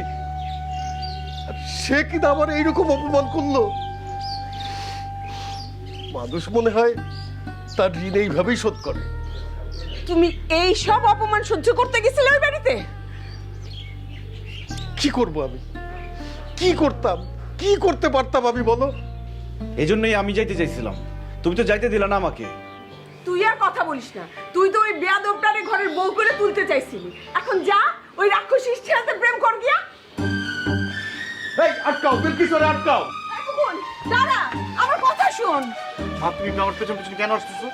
[SPEAKER 4] আর সে কিনা আমার এইরকম অপমান করলো। মানুষ মনে হয় তার ঋণ এইভাবেই শোধ করে।
[SPEAKER 3] তুমি এই সব অপমান সহ্য করতে গেছিলে ওই বাড়িতে?
[SPEAKER 4] কি করব আমি? কি করতাম, কি করতে পারতাম আমি বলো?
[SPEAKER 13] এই জন্যই আমি যাইতে চাইছিলাম, তুমি তো যাইতে দিলা না আমাকে।
[SPEAKER 3] তুই আর কথা বলিস না, তুই তো ওই বেয়াদবটারে ঘরের বউ করে তুলতে চাইছিলি। এখন যা ওই রাক্ষসীর সাথে প্রেম কর গিয়া।
[SPEAKER 4] এই আটকাও, বিলকিসরে আটকাও।
[SPEAKER 3] এখন দাঁড়া, আমার কথা শোন।
[SPEAKER 13] মা তুমি আমার পেছন পেছন কেন আসতেছো?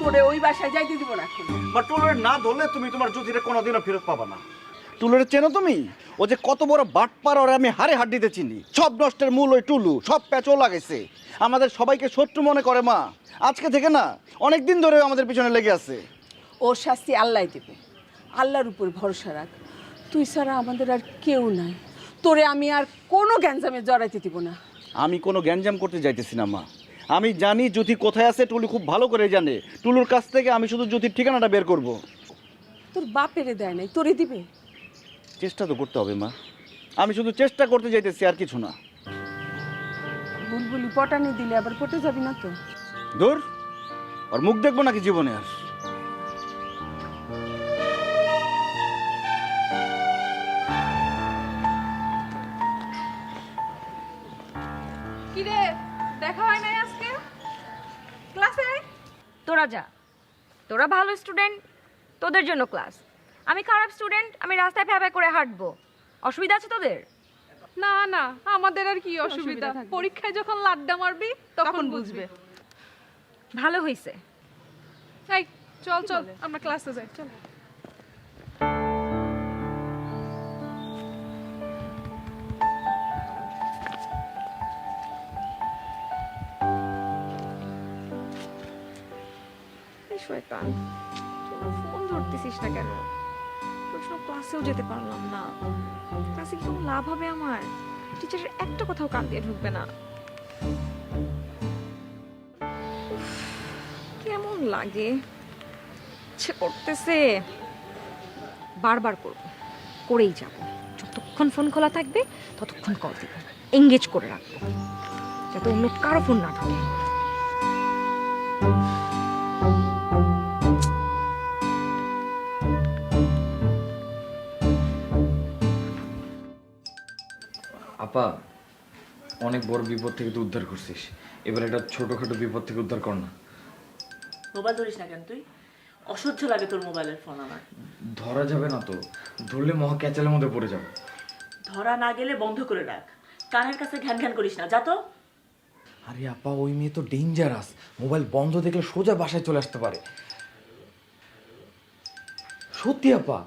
[SPEAKER 3] তোরে ওই বাসায় যাইতে দিব না এখন।
[SPEAKER 13] মা টুলরে না ধরলে তুমি তোমার জ্যোতিরে কোনোদিনও ফেরত পাবা না। টুলরে চেনো তুমি? ও যে কত বড় বাটপার, ওরে আমি হাড়ে হাড্ডিতে চিনি। সব নষ্টের মূল ওই টুলু, সব প্যাচও লাগাইছে। আমাদের সবাইকে শত্রু মনে করে মা, আজকে থেকে না, অনেক দিন ধরে আমাদের পিছনে লেগে আছে।
[SPEAKER 3] ওর শাস্তি আল্লাহ দেবে, আল্লাহর উপর ভরসা রাখ। তুই ছাড়া আমাদের আর কেউ নাই, তোরে আমি আর কোনো গ্যাঞ্জামে জড়াইতে দিব না।
[SPEAKER 13] আমি কোনো গ্যাঞ্জাম করতে যাইতেছি না মা, আমি জানি জ্যোতি কোথায় আছে, টুলু খুব ভালো করে জানে। টুলুর কাছ থেকে আমি শুধু জ্যোতির ঠিকানাটা বের করব।
[SPEAKER 3] তোর বাপেরে দেয় নাই, তোরে দিবে?
[SPEAKER 13] চেষ্টা তো করতে হবে মা, আমি শুধু চেষ্টা করতে যাইতেছি, আর কিছু না।
[SPEAKER 3] বুলবুলি পটানি দিলে আবার পটে যাবি না তো?
[SPEAKER 13] দূর, আর মুখ দেখবো নাকি জীবনে আর?
[SPEAKER 10] কি রে, দেখা হয় নাই আজকে ক্লাসে?
[SPEAKER 15] তোরা যা, তোরা ভালো স্টুডেন্ট, তোদের জন্য ক্লাস। আমি খারাপ স্টুডেন্ট, আমি রাস্তায় ভ্যাবা করে হাঁটবো। অসুবিধা আছে তোদের?
[SPEAKER 10] না না, আমাদের আর কি অসুবিধা, পরীক্ষায় যখন লাড্ডা মারবি তখন বুঝবে।
[SPEAKER 15] ভালো হইছে।
[SPEAKER 10] এই চল চল, আমরা ক্লাসে যাই, চল।
[SPEAKER 15] শয়তান, তোরা ফোন ধরতেছিস না কেন? তোর জন্য ক্লাসেও যেতে পারলাম না। ক্লাসে কি কোনো লাভ হবে আমার? টিচারের একটা কথাও কান দিয়ে ঢুকবে না। উফ, কেমন লাগে, ইচ্ছে করতেছে। বারবার করব, করেই যাব। যতক্ষণ ফোন খোলা থাকবে ততক্ষণ কল দিব, এঙ্গেজ করে রাখবো, যাতে অন্য কারো ফোন না ঢোকে।
[SPEAKER 6] আপা, অনেক বড় বিপদ থেকে তুই উদ্ধার করছিস, এবার একটা ছোটখাটো বিপদ থেকে উদ্ধার কর না।
[SPEAKER 7] মোবাইল ধরিস না কেন তুই? অসহ্য লাগে তোর মোবাইলের ফোন আমার।
[SPEAKER 6] ধরা যাবে না তো, ধরলে মহা ক্যাচালের মধ্যে পড়ে যাবে।
[SPEAKER 7] ধরা না গেলে বন্ধ করে রাখ, কানের কাছে ঘ্যান ঘ্যান করিস না, যা তো।
[SPEAKER 6] আরে আপা, ওই মেয়ে তো ডেঞ্জারাস, মোবাইল বন্ধ দেখলে সোজা বাসায় চলে আসতে পারে। সত্যি আপা।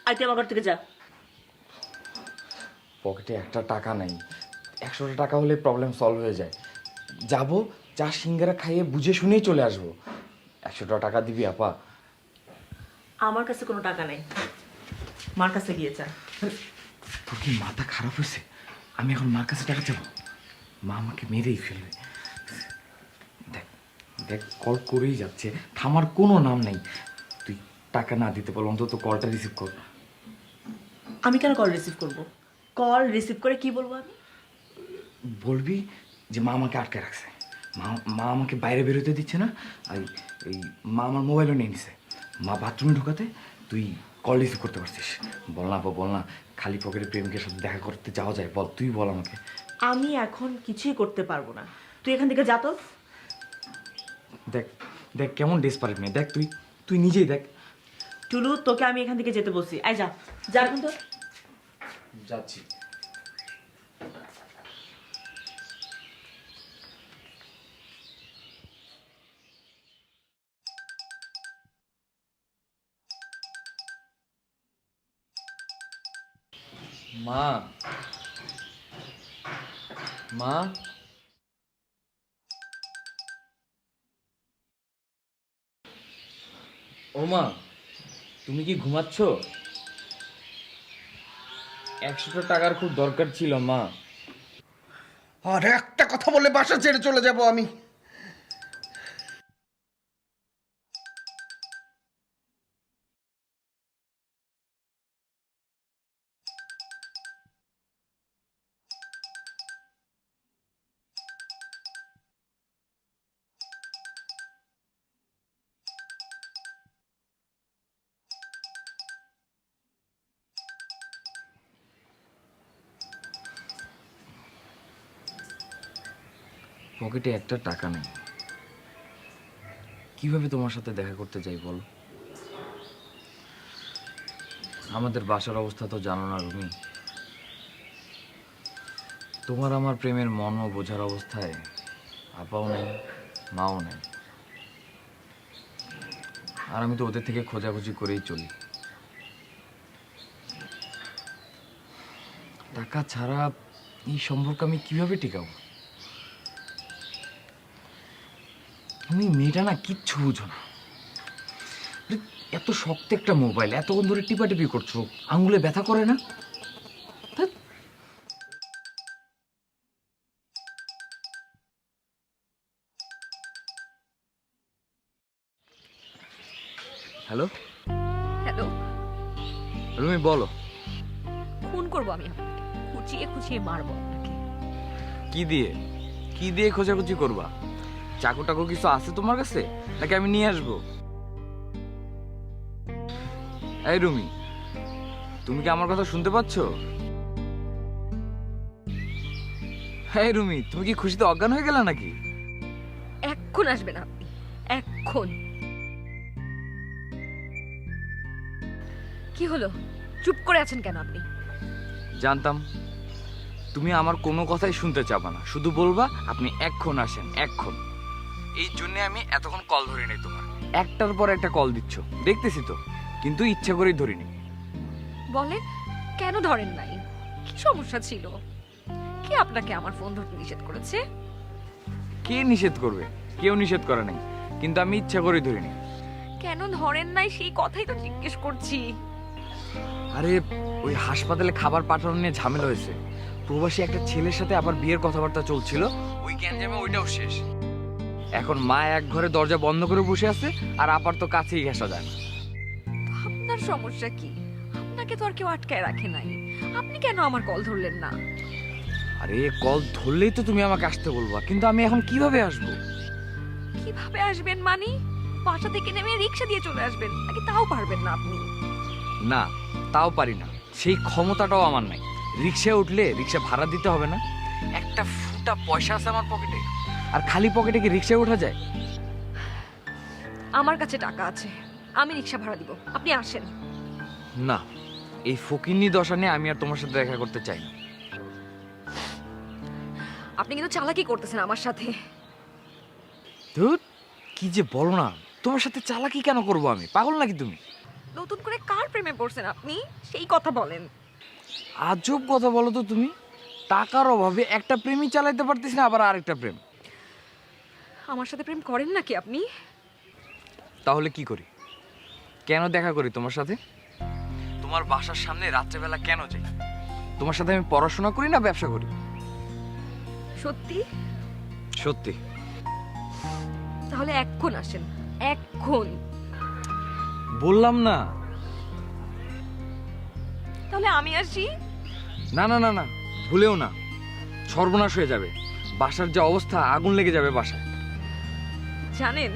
[SPEAKER 7] আই তুই আমার ঘর থেকে যা।
[SPEAKER 6] পকেটে একটা টাকা নাই, 100টা টাকা হলে প্রবলেম সলভ হয়ে যায়। যাব, চা সিঙ্গারা খাইয়ে বুঝে শুনেই চলে আসবো। 100টা টাকা দিবি আপা?
[SPEAKER 7] আমার কাছে কোনো টাকা নেই, মার কাছে গিয়ে যা।
[SPEAKER 6] তোর কি মাথা খারাপ হয়েছে? আমি এখন মার কাছে টাকা চাবো? মা আমাকে মেরেই ফেলবে। দেখ দেখ, কল করেই যাচ্ছে, থামার কোনো নাম নেই। তুই টাকা না দিতে পারলে অন্তত কলটা রিসিভ কর।
[SPEAKER 7] আমি কেন কল রিসিভ করব? কল রিসিভ করে কি বলবো আমি?
[SPEAKER 6] বলবি যে মা আমাকে আটকে রাখছে, মা আমাকে বাইরে বেরোতে দিচ্ছে না, আর এই মা আমার মোবাইলও নিয়ে নিছে। মা বাথরুমে ঢোকাতে তুই কল রিসিভ করতে পারছিস। বল না বল না, খালি পকেটে প্রেমিকের সাথে দেখা করতে যাওয়া যায়? বল, তুই বল আমাকে।
[SPEAKER 7] আমি এখন কিছুই করতে পারবো না, তুই এখান থেকে যা তো।
[SPEAKER 6] দেখ দেখ কেমন ডেসপারেট মেয়ে, দেখ তুই তুই নিজেই দেখ।
[SPEAKER 7] টুলু, তোকে আমি এখান থেকে যেতে বলছি, আয় যা যা এখন তো।
[SPEAKER 6] যাচ্ছি। মা, মা, ও মা, তুমি কি ঘুমাচ্ছ? 100টা টাকার খুব দরকার ছিল মা।
[SPEAKER 5] আর একটা কথা বলে বাসা ছেড়ে চলে যাব আমি।
[SPEAKER 6] পকেটে একটা টাকা নেই, কিভাবে তোমার সাথে দেখা করতে যাই বল? আমাদের বাসার অবস্থা তো জানো না রুমি। তোমার আমার প্রেমের মন ও বোঝার অবস্থায় আপাও নেই, মাও নেই। আর আমি তো ওদের থেকে খোঁজাখুঁজি করেই চলি। টাকা ছাড়া এই সম্পর্ক আমি কিভাবে টিকাবো? তুমি মেয়েটা না কিচ্ছু বুঝো না। এত শক্ত একটা মোবাইল এতক্ষণ ধরে টিপাটিপি করছো, আঙুলে ব্যথা করে না? হ্যালো
[SPEAKER 15] হ্যালো,
[SPEAKER 6] রুমি, বলো।
[SPEAKER 15] খুন করবো আমি আপনাকে, খুঁচিয়ে খুঁচিয়ে মারবো আপনাকে।
[SPEAKER 6] কি দিয়ে কি দিয়ে খোঁজাখুঁজি করবা? চাকু টাকু কিছু আছে তোমার কাছে, নাকি আমি নিয়ে আসবো? এই রুমি, তুমি কি আমার কথা শুনতে পাচ্ছ? এই রুমি, তুমি কি খুশিতে অজ্ঞান হয়ে গেলে নাকি?
[SPEAKER 15] এক্ষুন আসবেন আপনি, এক্ষুন। কি হলো, চুপ করে আছেন কেন আপনি?
[SPEAKER 6] জানতাম তুমি আমার কোনো কথাই শুনতে চাবা না, শুধু বলবা আপনি এক্ষুন আসেন, এক্ষুন। এই জন্য আমি এতক্ষণ কল ধরি নাই তোমার। একটার পর একটা কল দিচ্ছ দেখতেছি তো, কিন্তু ইচ্ছা করেই ধরিনি।
[SPEAKER 15] বলেন, কেন ধরেন নাই? কি সমস্যা ছিল? কে আপনাকে আমার ফোন ধরতে নিষেধ করেছে?
[SPEAKER 6] কে নিষেধ করবে? কেউ নিষেধ করে নাই, কিন্তু আমি ইচ্ছা করেই ধরিনি।
[SPEAKER 15] কেন ধরেন নাই সেই কথাই তো জিজ্ঞেস করছি।
[SPEAKER 6] আরে ওই হাসপাতালে খাবার পাঠানো নিয়ে ঝামেলা হয়েছে। প্রবাসী একটা ছেলের সাথে আবার বিয়ের কথাবার্তা চলছিল, ওই গ্যাঞ্জামে ওইটাও শেষ। এখন মা এক ঘরে দরজা বন্ধ করে বসে আছে, আর আপার তো কাছেই ঘেঁষা যায় না।
[SPEAKER 15] আপনার সমস্যা কি? আপনাকে তো আর কেউ আটকায় রাখে নাই, আপনি কেন আমার কল ধরলেন না?
[SPEAKER 6] আরে কল ধরলেই তো তুমি আমাকে আসতে বলবা, কিন্তু আমি এখন কিভাবে আসবো?
[SPEAKER 15] কিভাবে আসবেন মানে? বাসা থেকে নেমে রিক্সা দিয়ে চলে আসবেন, নাকি তাও পারবেন না আপনি?
[SPEAKER 6] না, তাও পারি না, সেই ক্ষমতাটাও আমার নাই। রিক্সায় উঠলে রিক্সা ভাড়া দিতে হবে না? একটা ফুটা পয়সা আছে আমার পকেটে, আর খালি পকেটে কি রিক্সায় ওঠা যায়?
[SPEAKER 15] আমার কাছে টাকা আছে, আমি রিক্সা ভাড়া দিব, আপনি আসেন।
[SPEAKER 6] না, এই ফকিন্নি দশা নিয়ে আমি আর তোমার সাথে দেখা করতে চাই না।
[SPEAKER 15] আপনি কিন্তু চালাকি করতেছেন আমার সাথে।
[SPEAKER 6] ধুর, কি যে বলো না, তোমার সাথে চালাকি কেন করবো আমি? পাগল নাকি তুমি?
[SPEAKER 15] নতুন করে কার প্রেমে পড়ছেন আপনি, সেই কথা বলেন।
[SPEAKER 6] আজব কথা বলো তো তুমি। টাকার অভাবে একটা প্রেমই চালাইতে পারতেছি না, আবার আরেকটা প্রেম।
[SPEAKER 15] আমার সাথে প্রেম করেন নাকি আপনি?
[SPEAKER 6] তাহলে কি করি? কেন দেখা করি তোমার সাথে? তোমার বাসার সামনে রাত্রেবেলা কেন যাই? তোমার সাথে আমি পড়াশোনা করি না ব্যবসা করি?
[SPEAKER 15] সত্যি?
[SPEAKER 6] সত্যি।
[SPEAKER 15] তাহলে এখন আসেন, এখন।
[SPEAKER 6] বললাম না।
[SPEAKER 15] তাহলে আমি আসি?
[SPEAKER 6] না না না না, ভুলেও না, সর্বনাশ হয়ে যাবে। বাসার যে অবস্থা, আগুন লেগে যাবে বাসায়।
[SPEAKER 15] জানেন,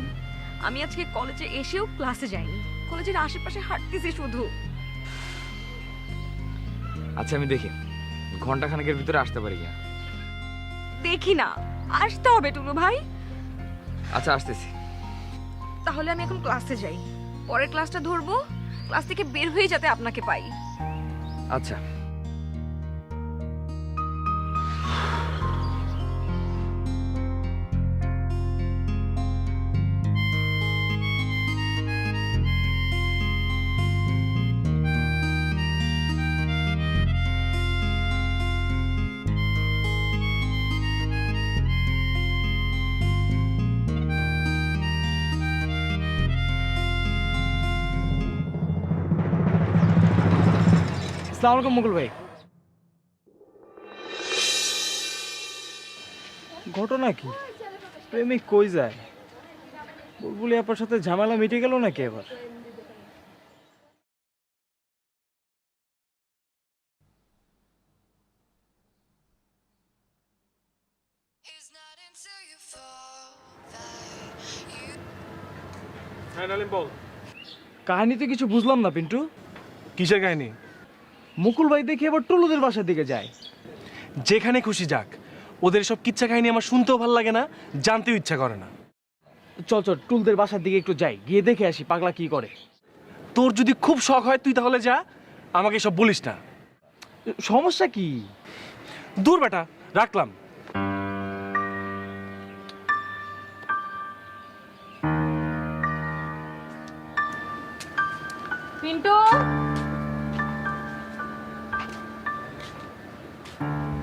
[SPEAKER 15] আমি আজকে কলেজে এসেও ক্লাসে যাইনি, কলেজের আশেপাশে হাঁটতেছি শুধু।
[SPEAKER 6] আচ্ছা, আমি দেখি ঘন্টাখানেকের ভিতরে আসতে পারি কিনা।
[SPEAKER 15] দেখি না, আসতে হবে টুলু ভাই।
[SPEAKER 6] আচ্ছা, আসতেছি।
[SPEAKER 15] তাহলে আমি এখন ক্লাসে যাই, পরের ক্লাসটা ধরবো, ক্লাস থেকে বের হয়ে যাতে আপনাকে পাই।
[SPEAKER 6] আচ্ছা।
[SPEAKER 2] আসসালামু আলাইকুম মুকুল ভাই। ঘটনা কি? প্রেমিক কই যায়? বুলবুলি আপনার সাথে ঝামেলা মিটে গেল নাকি এবার? কাহিনী তো কিছু বুঝলাম না পিন্টু।
[SPEAKER 9] কিসের কাহিনী?
[SPEAKER 2] মুকুল ভাই দেখি এবার টুলুদের বাসার দিকে যায়।
[SPEAKER 9] যেখানে খুশি যাক, ওদের সব কিচ্ছা কাহিনী আমার শুনতেও ভালো লাগে না, জানতেও ইচ্ছা করে না।
[SPEAKER 2] চল চল, টুলদের বাসার দিকে একটু যাই, গিয়ে দেখে আসি পাগলা কি করে।
[SPEAKER 9] তোর যদি খুব শখ হয় তুই তাহলে যা, আমাকে সব বলিস না।
[SPEAKER 2] সমস্যা কি?
[SPEAKER 9] দূর বেটা, রাখলাম।
[SPEAKER 8] পিন্টু,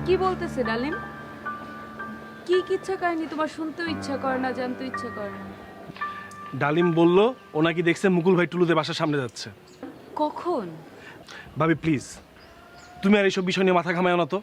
[SPEAKER 8] কি বলতেছে ডালিম? কি কিচ্ছা কাহিনী তোমার শুনতেও ইচ্ছা করে না, জানতেও ইচ্ছা করে না?
[SPEAKER 9] ডালিম বলল ও নাকি দেখছে মুকুল ভাই টুলুদের বাসার সামনে যাচ্ছে।
[SPEAKER 8] কখন?
[SPEAKER 9] ভাবি প্লিজ, তুমি আর এইসব বিষয় নিয়ে মাথা ঘামায়ও না তো।